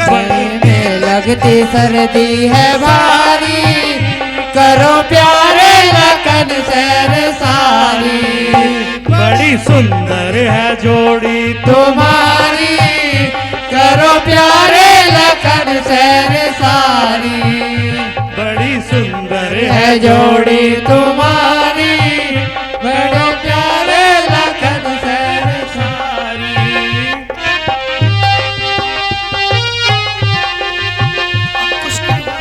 गले में लगती सर्दी है भारी, करो प्यारे लखन सैर सारी। बड़ी सुंदर है जोड़ी तुम्हारी, करो प्यारे लखन सैर सारी। बड़ी सुंदर है जोड़ी तुम्हारी, बड़े प्यारे लखन सैर सारी। कुछ नहीं हुआ।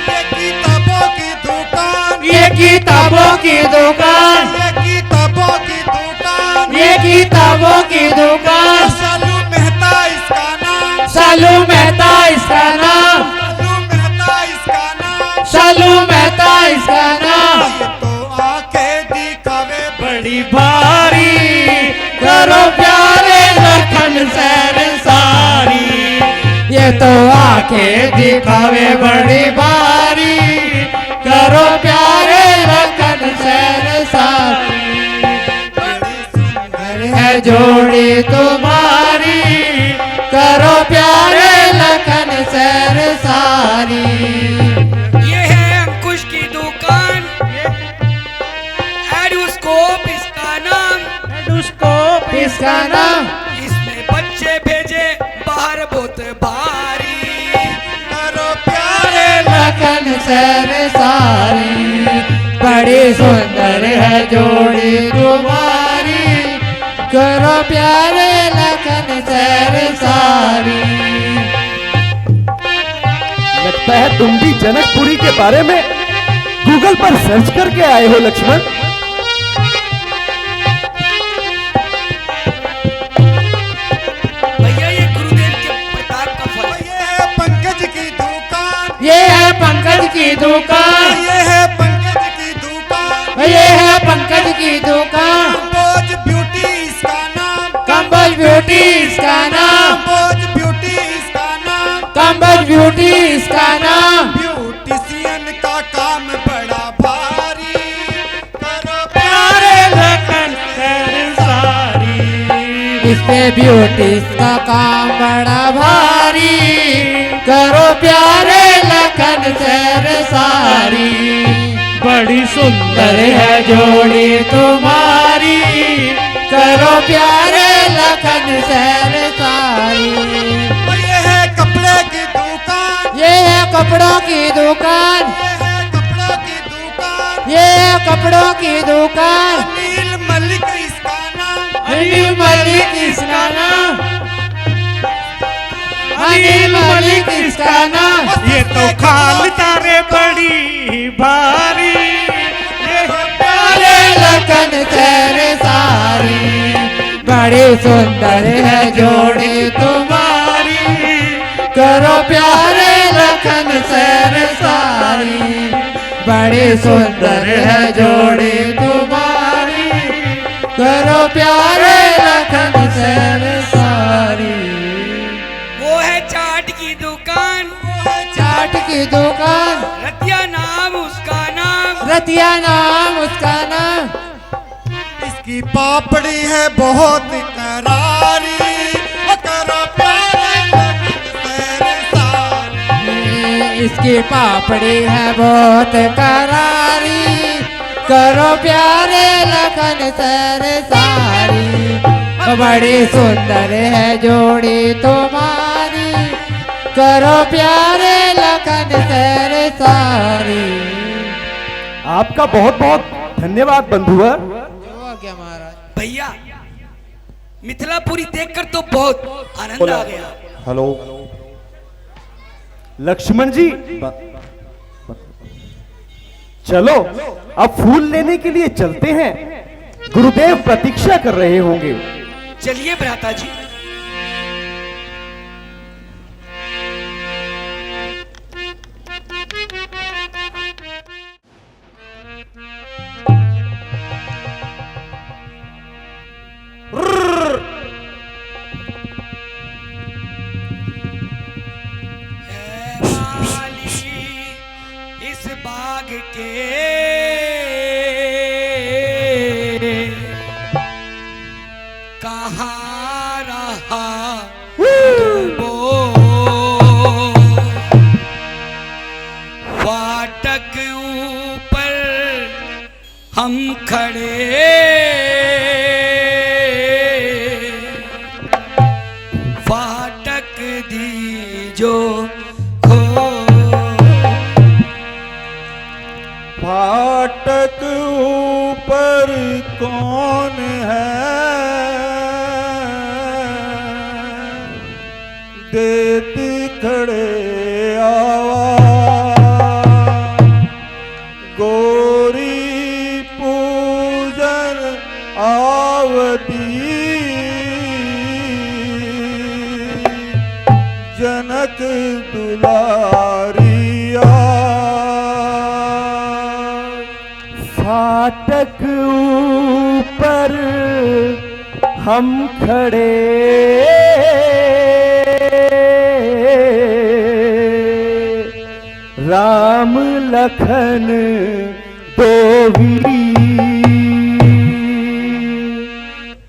ये किताबों की दुकान, ये किताबों की दुकान, ये किताबों की दुकान, ये किताबों की दुकान। सालू मेहता इसका नाम, सालू मेहता इसका नाम, सालू मेहता इसका नाम। सालू मेहता इसका नाम। ये तो आंखें दिखावे बड़ी भारी, करो प्यारे लखन सैर सारी। ये तो आंखें दिखावे बड़ी भारी, करो प्यारे लखन सैर सारी। बड़ी सुंदर है जोड़ी तुम्हारी, करो प्यारे लखन सैर सारी। ये है अंकुश की दुकान, एडोस्कोप इसका नाम, एडोस्कोप इसका नाम। इसमें बच्चे भेजे बाहर बहुत भारी, करो प्यारे लखन सैर सारी। बड़ी सुंदर है जोड़ी तुम्हारी, करो प्यारे लखन सैर सारी। लगता है तुम भी जनकपुरी के बारे में गूगल पर सर्च करके आए हो लक्ष्मण। भैया ये गुरुदेव के प्रताप का फल है। ये है पंकज की दुकान, ये है पंकज की दुकान, ये है पंकज की दुकान। ये है पंकज की दुकान। कंबोज ब्यूटी इसका नाम, कंबोज ब्यूटी इसका नाम, कंबोज ब्यूटी इसका नाम। कंबोज ब्यूटी इसका नाम। ब्यूटिशियन का काम बड़ा भारी, करो प्यारे लखन सैर सारी। इस पे ब्यूटी का काम बड़ा भारी, करो प्यारे लखन सैर सारी। बड़ी सुंदर है जोड़ी तुम्हारी, करो प्यारे लखन सैर सारी। ये है कपड़े की दुकान, ये है कपड़ों की दुकान, ये है कपड़ों की दुकान। ये है कपड़ों की दुकान। अनिल मलिक इसका नाम, अनिल मलिक इसका नाम, अनिल मलिक इसका नाम। ये तो खाल तारे बड़ी भारी, ये प्यारे लखन सैर सारी। बड़ी सुंदर है जोड़ी तुम्हारी, करो प्यारे लखन सैर सारी। बड़ी सुंदर है जोड़ी तुम्हारी, करो प्यारे लखन सैर सारी। वो है चाट की दुकान, चाट की दुकान, रतिया नाम उसका नाम, रतिया नाम उसका नाम। इसकी पापड़ी है बहुत करारी, वो करो प्यारे लखन सैर सारी। इसकी पापड़ी है बहुत करारी, करो प्यारे लखन सैर सारी। बड़ी सुंदर है जोड़ी तुम्हारी, करो प्यारे लखन सैर सारी। आपका बहुत बहुत धन्यवाद बंधुवर। जो आ गया भैया मिथिलापुरी देखकर तो बहुत आनंद आ गया। हेलो लक्ष्मण जी, चलो अब फूल लेने के लिए चलते हैं। गुरुदेव प्रतीक्षा कर रहे होंगे। चलिए भ्राता जी। इस बाग के कहाँ रहा वो फाटक ऊपर हम खड़े, फाटक दीजो फाटक ऊपर कौन है, देती खड़े आवाज, गोरी पूजन आवती, जनक दुलारिया। फाटक ऊपर हम खड़े, राम लखन दो वीर,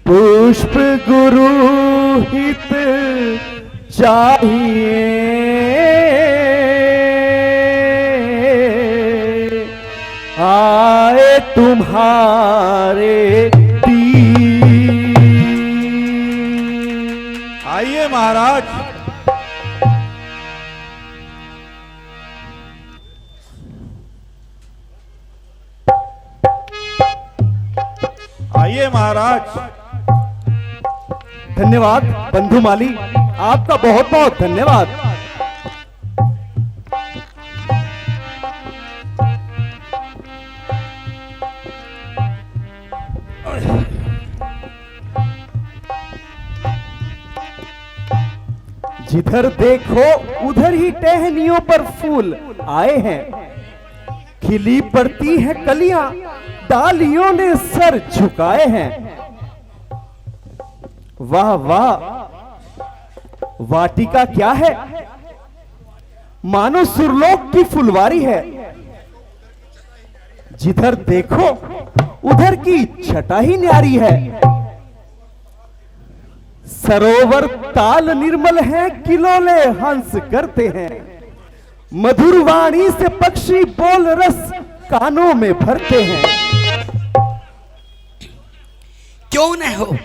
पुष्प गुरु हित चाहिए, आए तुम्हारे तीर। आइए महाराज। आइए महाराज। धन्यवाद बंधुमाली, आपका बहुत बहुत धन्यवाद। जिधर देखो उधर ही टहनियों पर फूल आए हैं, खिली पड़ती है कलियां, डालियों ने सर झुकाए हैं। वाह वाह, वाटिका क्या है, मानो सुरलोक की फुलवारी है। जिधर देखो उधर की छटा ही न्यारी है। सरोवर ताल निर्मल है, किलोले हंस करते हैं, मधुर वाणी से पक्षी बोल रस कानों में भरते हैं। क्यों न हो,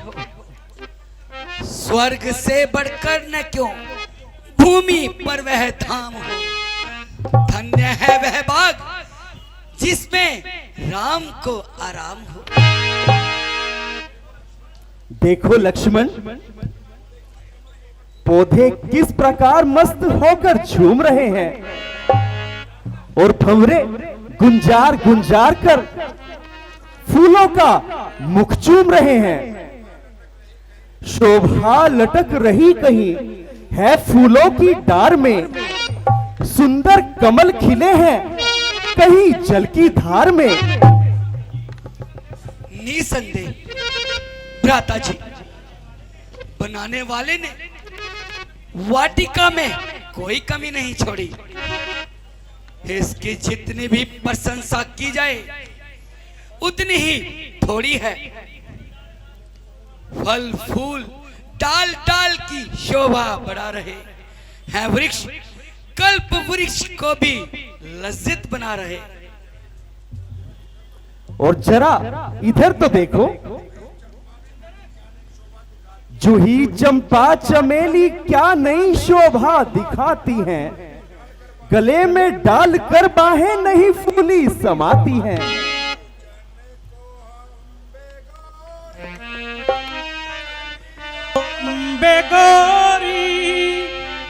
स्वर्ग से बढ़कर न क्यों भूमि पर वह धाम हो। धन्य है वह बाग जिसमें राम को आराम हो। देखो लक्ष्मण, पौधे किस प्रकार मस्त होकर झूम रहे हैं और भंवरे गुंजार गुंजार कर फूलों का मुख चूम रहे हैं। शोभा लटक रही कहीं है फूलों की डार में, सुंदर कमल खिले हैं कहीं जल की धार में। निसंदेह भ्राता जी, बनाने वाले ने वाटिका में कोई कमी नहीं छोड़ी। इसकी जितनी भी प्रशंसा की जाए उतनी ही थोड़ी है। फल फूल डाल डाल की शोभा बढ़ा रहे हैं वृक्ष, कल्प वृक्ष को भी लज्जित बना रहे। और जरा इधर तो देखो, जूही चंपा चमेली क्या नई शोभा दिखाती हैं, गले में डालकर बाहें नहीं फूली समाती हैं। अम्बे गोरी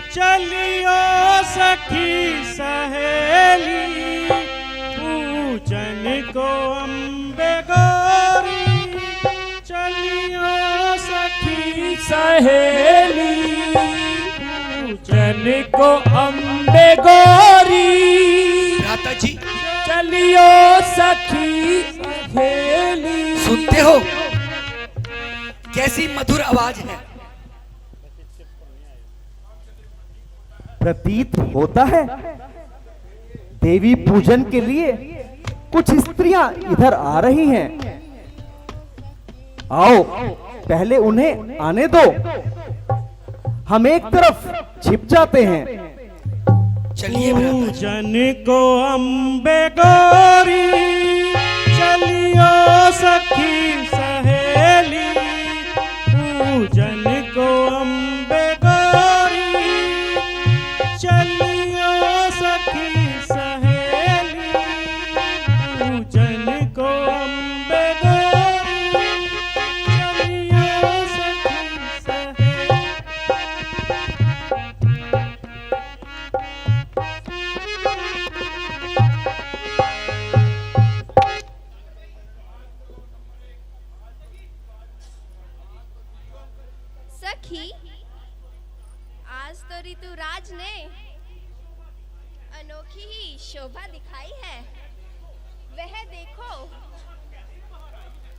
चलियो सखी सहेली पूजन को अम्बे गोरी चलियो सखी सहेली पूजन को अम्बे गोरी भ्राता जी चलियो सखी सहेली। सुनते हो कैसी मधुर आवाज है। प्रतीत होता है देवी पूजन के लिए कुछ स्त्रियां इधर आ रही हैं। आओ पहले उन्हें आने दो, हम एक तरफ छिप जाते हैं। चलिए भ्राता जी। पूजन को अम्बे गोरी चलियो सखी सहेली पूजन को अम्बे गोरी चलियो सखी सहेली पूजन को अम्बे गोरी चलियो सखी सहेली। सखी आज तो ऋतुराज ने अनोखी ही शोभा दिखाई है। वह देखो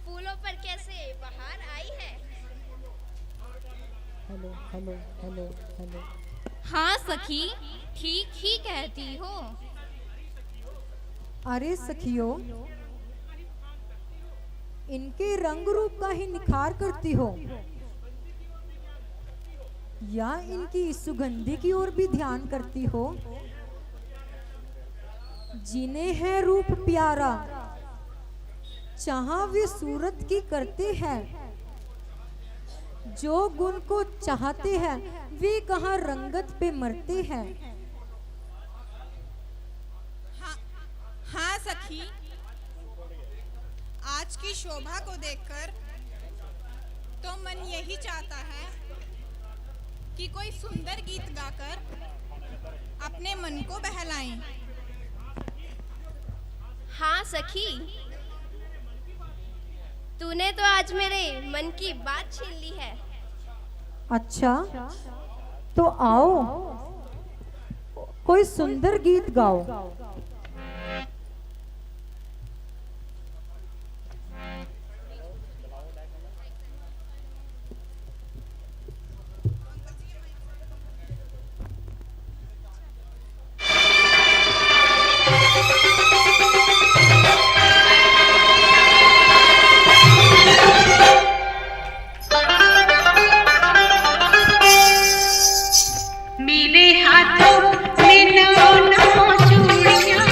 फूलों पर कैसे बहार आई है। Hello hello hello hello. हाँ सखी ठीक ही कहती हो। अरे सखियों, इनके रंग रूप का ही निखार करती हो या इनकी सुगंधि की ओर भी ध्यान करती हो। जिन्हें है रूप प्यारा चाहा वे सूरत की करते हैं, जो गुण को चाहते हैं वे कहाँ रंगत पे मरते हैं। हाँ सखी आज की शोभा को देखकर तो मन यही चाहता है कि कोई सुंदर गीत गाकर अपने मन को बहलाएं। हाँ सखी तूने तो आज मेरे मन की बात छीन ली है। अच्छा तो आओ कोई सुंदर गीत गाओ। मेरे हाथों में नौ नौ चूड़ियां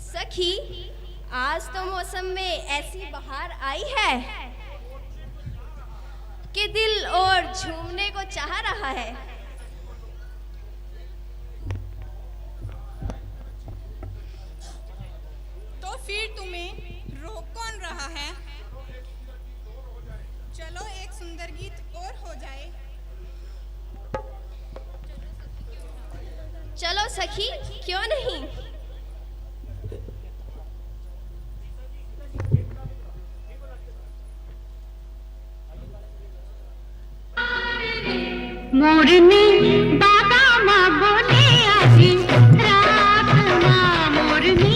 सखी, आज तो मौसम में ऐसी बहार आई है कि दिल और झूमने को चाह रहा है। तो फिर तुम्हें रोक कौन रहा है? चलो एक सुंदर गीत और हो जाए। चलो सखी, क्यों नहीं। मोरनी बादामा बोले आजी रात माँ, मोरनी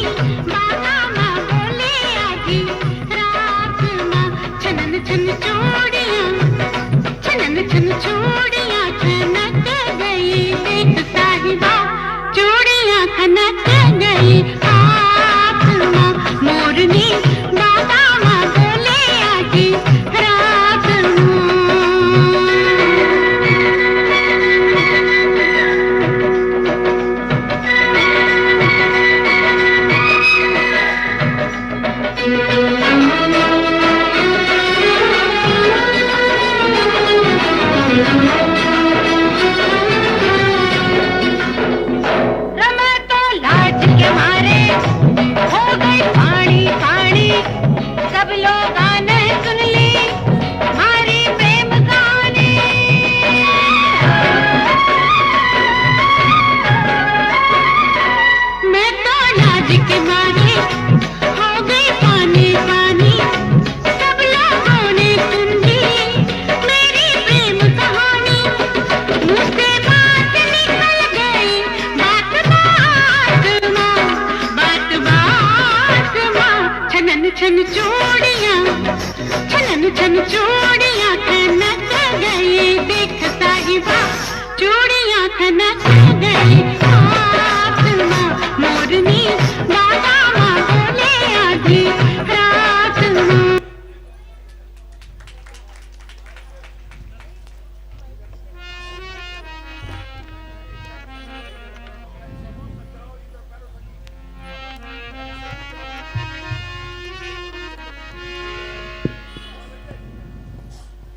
बादामा बोले आजी रात माँ। छनन छन चूड़ियाँ, छनन छन चूड़ियाँ खनक गई, देख साहिबा चूड़ियाँ खनक गई हाथ माँ। मोरनी बादामा बोले आजी रात माँ। खनक गई आत्मा मोरनी बाबा माँ बोले आधी रात माँ।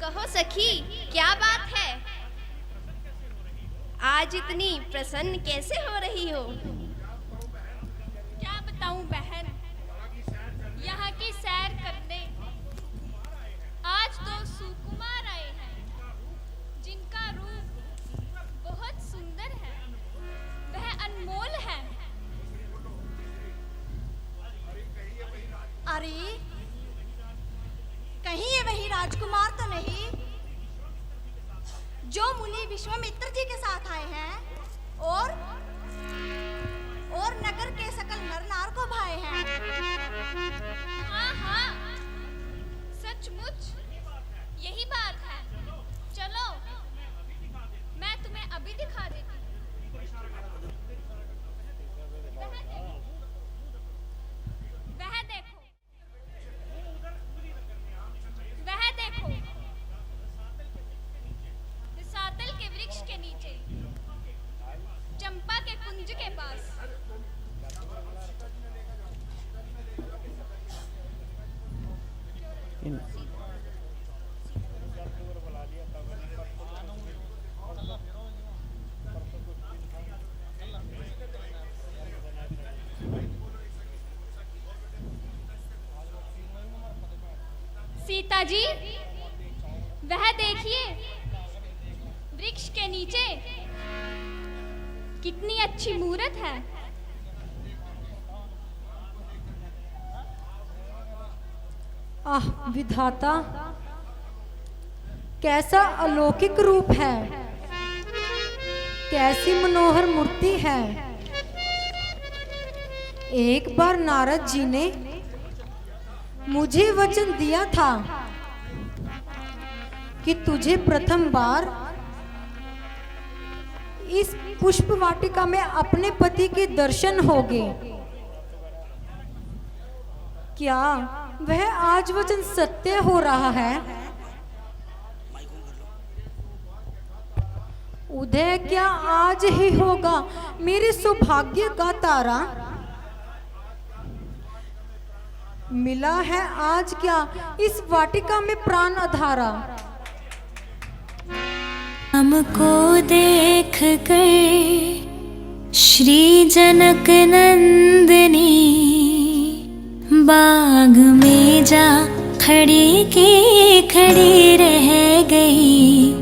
कहो सखी, क्या बात है? आज इतनी प्रसन्न कैसे हो रही हो? क्या बताऊं बहन, यहाँ की सैर करने आज दो सुकुमार आए हैं जिनका रूप बहुत सुंदर है, वह अनमोल है। अरे कहीं ये वही राजकुमार तो नहीं जो मुनि विश्वामित्र जी के साथ आए हैं और नगर के सकल नर नार को भाए हैं? हाँ हाँ, सचमुच यही बात है। चलो मैं तुम्हें अभी दिखा देती हूँ। वह देखो, वह देखो, रसातल के वृक्ष के नीचे, चंपा के कुंज के पास। सीता जी, वह देखिए वृक्ष के नीचे कितनी अच्छी मूरत है। आह विधाता, कैसा अलौकिक रूप है, कैसी मनोहर मूर्ति है। एक बार नारद जी ने मुझे वचन दिया था कि तुझे प्रथम बार इस पुष्प वाटिका में अपने पति के दर्शन होंगे। क्या वह आज वचन सत्य हो रहा है? उदय क्या आज ही होगा मेरे सौभाग्य का तारा? मिला है आज क्या इस वाटिका में प्राण अधारा? हमको देख कर श्री जनक नंदनी बाग में जा खड़ी की खड़ी रह गई।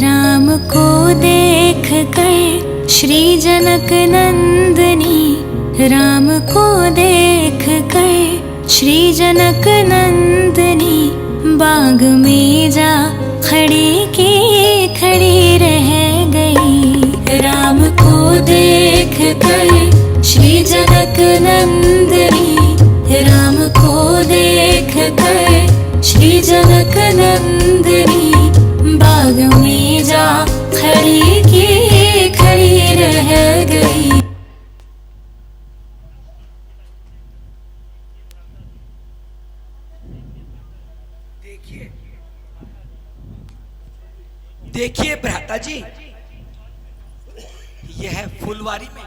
राम को देख कर श्री जनक नंदनी, राम को देख कर श्री जनक नंदनी बाग में जा खड़ी की खड़ी रह गई। राम को देख कर श्री जनक नंदनी, राम को देख कर श्री जनक नंदनी बाग में जा खड़ी की खड़ी रह गई। देखिए भ्राता जी, यह फुलवारी में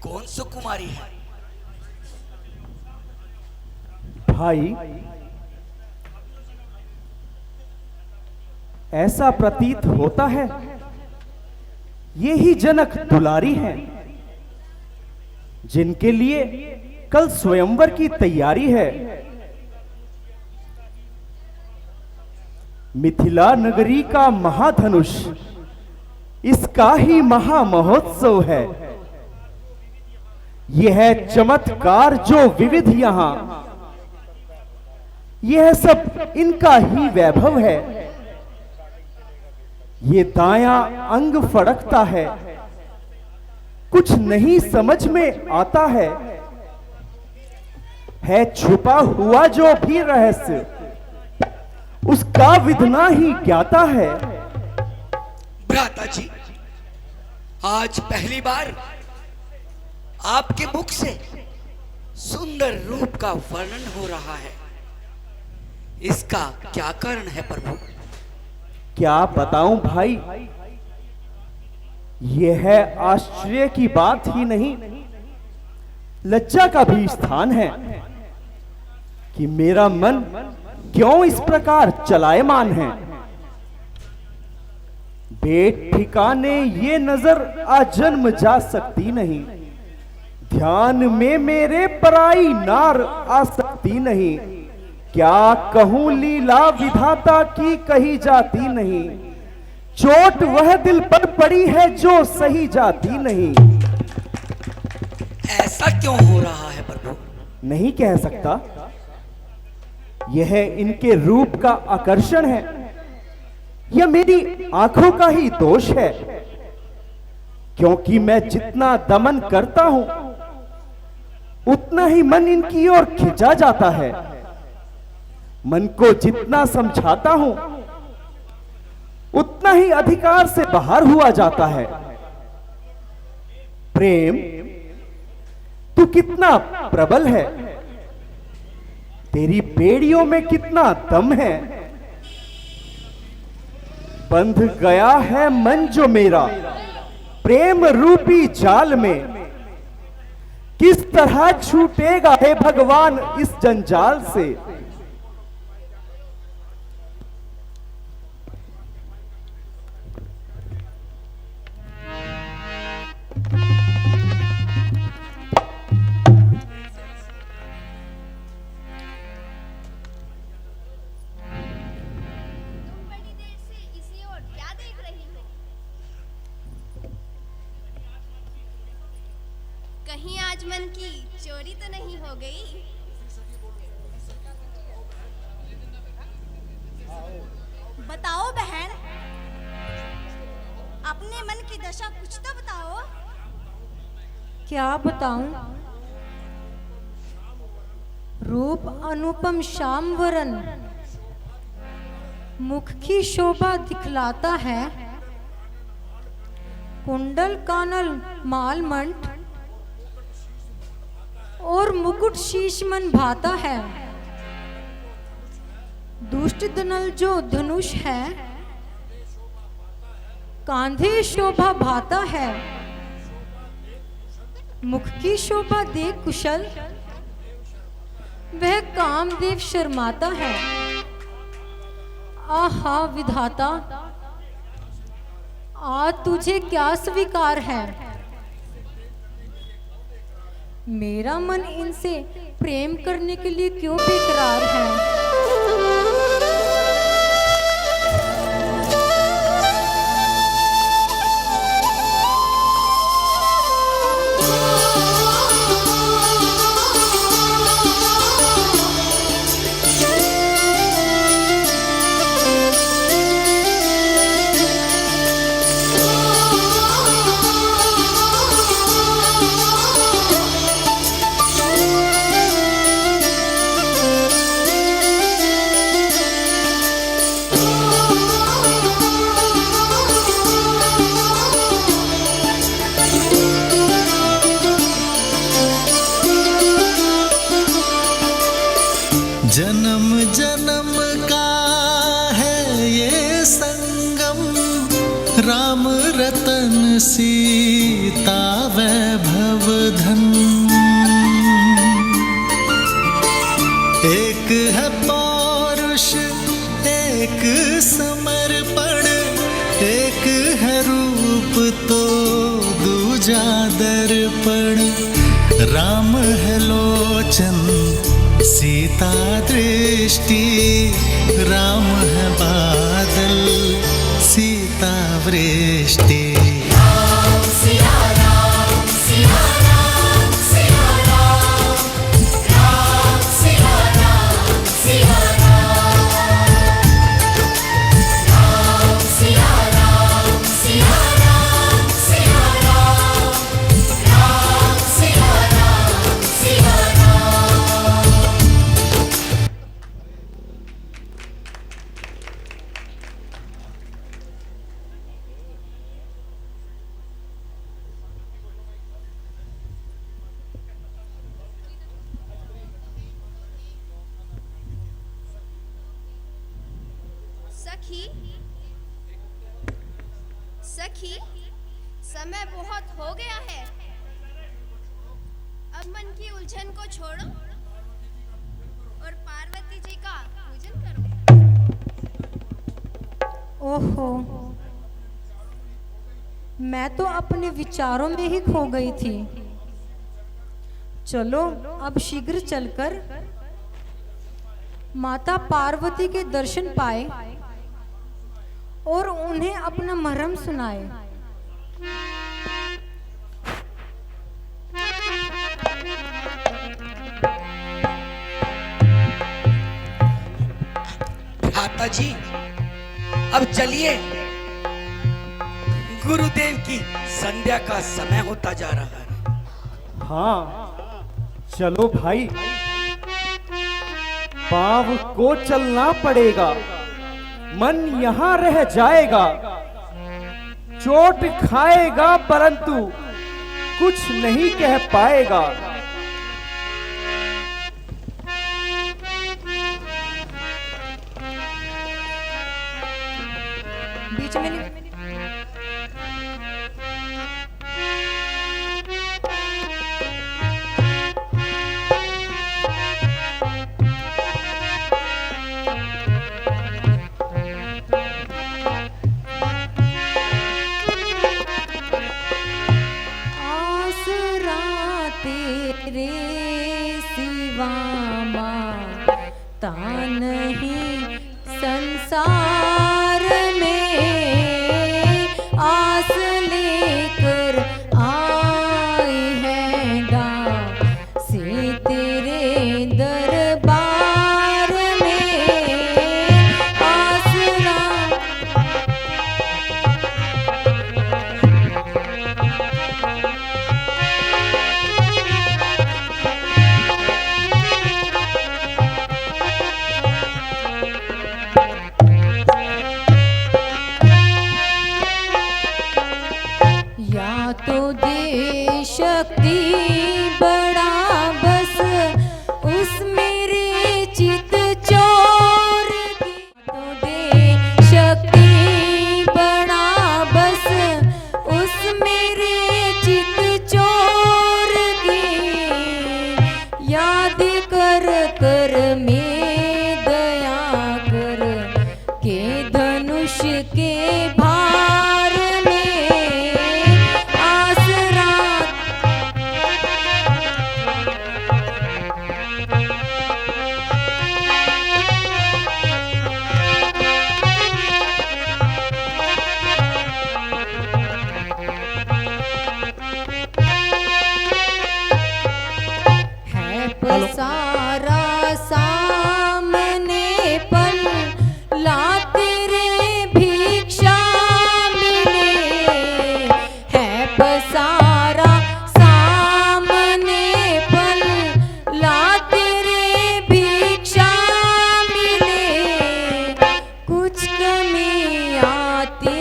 कौन सुकुमारी है? भाई, ऐसा प्रतीत होता है ये ही जनक दुलारी हैं, जिनके लिए कल स्वयंवर की तैयारी है। मिथिला नगरी का महाधनुष इसका ही महामहोत्सव है। यह चमत्कार जो विविध यहां यह सब इनका ही वैभव है। ये दायां अंग फड़कता है, कुछ नहीं समझ में आता है छुपा हुआ जो भी रहस्य, उसका विधना ही ज्ञाता है। भ्राता जी, आज पहली बार आपके मुख से सुंदर रूप का वर्णन हो रहा है, इसका क्या कारण है प्रभु? क्या बताऊं भाई, यह आश्चर्य की बात ही नहीं, लज्जा का भी स्थान है कि मेरा मन क्यों इस प्रकार चलायमान है। बेट ठिकाने ये नजर आजन्म जा सकती नहीं, ध्यान में मेरे पराई नार आ सकती नहीं। क्या कहूं लीला विधाता की कही जाती नहीं, चोट वह दिल पर पड़ी है जो सही जाती नहीं। ऐसा क्यों हो रहा है प्रभु? नहीं कह सकता, यह इनके रूप का आकर्षण है, यह मेरी आंखों का ही दोष है। क्योंकि मैं जितना दमन करता हूं उतना ही मन इनकी ओर खिंचा जाता है। मन को जितना समझाता हूं उतना ही अधिकार से बाहर हुआ जाता है। प्रेम तू कितना प्रबल है, तेरी बेड़ियों में कितना दम है। बंध गया है मन जो मेरा प्रेम रूपी जाल में, किस तरह छूटेगा हे भगवान इस जंजाल से। कहीं आज मन की चोरी तो नहीं हो गई? बताओ बहन, अपने मन की दशा कुछ तो बताओ। क्या बताऊं? रूप अनुपम श्याम वरन, मुख की शोभा दिखलाता है। कुंडल कानल मालमंट और मुकुट शीश मन भाता है। दुष्ट दनल जो धनुष है, कांधे शोभा भाता है। मुख की शोभा देख कुशल, वह कामदेव शर्माता है। आहा विधाता, आज तुझे क्या स्वीकार है। मेरा मन इनसे प्रेम करने के लिए क्यों बेकरार है। जन्म जन्म का है ये संगम, राम रतन सीता वैभव धन। एक है पौरुष एक समर्पण, एक है रूप तो दूजा दर्पण। राम है लोचन सीता दृष्टि, राम है बादल सीता वृष्टि। राम सिया राम सिया राम सिया राम, राम सिया राम सिया सखी सखी, समय बहुत हो गया है, अब मन की उलझन को छोड़ो और पार्वती जी का पूजन करो। ओहो, मैं तो अपने विचारों में ही खो गई थी। चलो अब शीघ्र चलकर माता पार्वती के दर्शन पाए और उन्हें अपना मरहम सुनाए। भ्राता जी, अब चलिए, गुरुदेव की संध्या का समय होता जा रहा है। हाँ चलो भाई, पाँव को चलना पड़ेगा, मन यहाँ रह जाएगा, चोट खाएगा परंतु कुछ नहीं कह पाएगा। बीच में नहीं। तेरे सिवा माता नहीं संसार में, आस लेकर आई है दासी तेरे दरबार में। आसरा या तो दे शक्ति बड़ा बस उस मेरे चित चोर की, तो दे शक्ति बड़ा बस उस मेरे चित चोर की। याद कर कर में दया कर के धनुष के भार में आसरा। है पसारा सामने पल ला तेरे भिक्षा मिले। है पसारा सामने पल ला तेरे भिक्षा मिले। कुछ कमी आती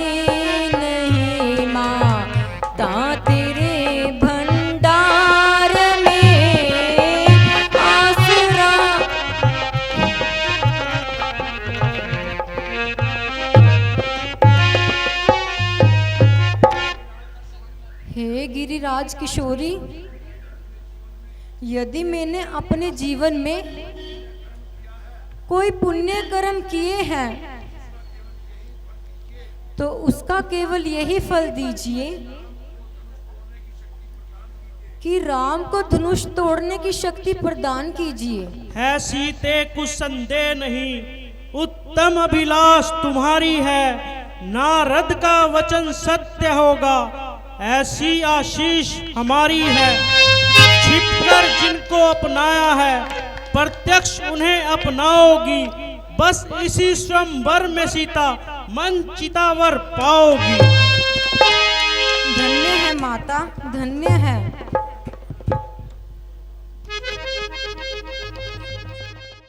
नहीं माता तेरे भंडार में आसरा। हे गिरिराज किशोरी, यदि मैंने अपने जीवन में कोई पुण्य कर्म किए हैं तो उसका केवल यही फल दीजिए कि राम को धनुष तोड़ने की शक्ति प्रदान कीजिए। है सीते कुछ संदेह नहीं, उत्तम अभिलाष तुम्हारी है, नारद का वचन सत्य होगा, ऐसी आशीष हमारी है। छिपकर जिनको अपनाया है प्रत्यक्ष उन्हें अपनाओगी, बस इसी स्वयंवर में सीता मन चितावर पाओगी। धन्य है माता, धन्य है।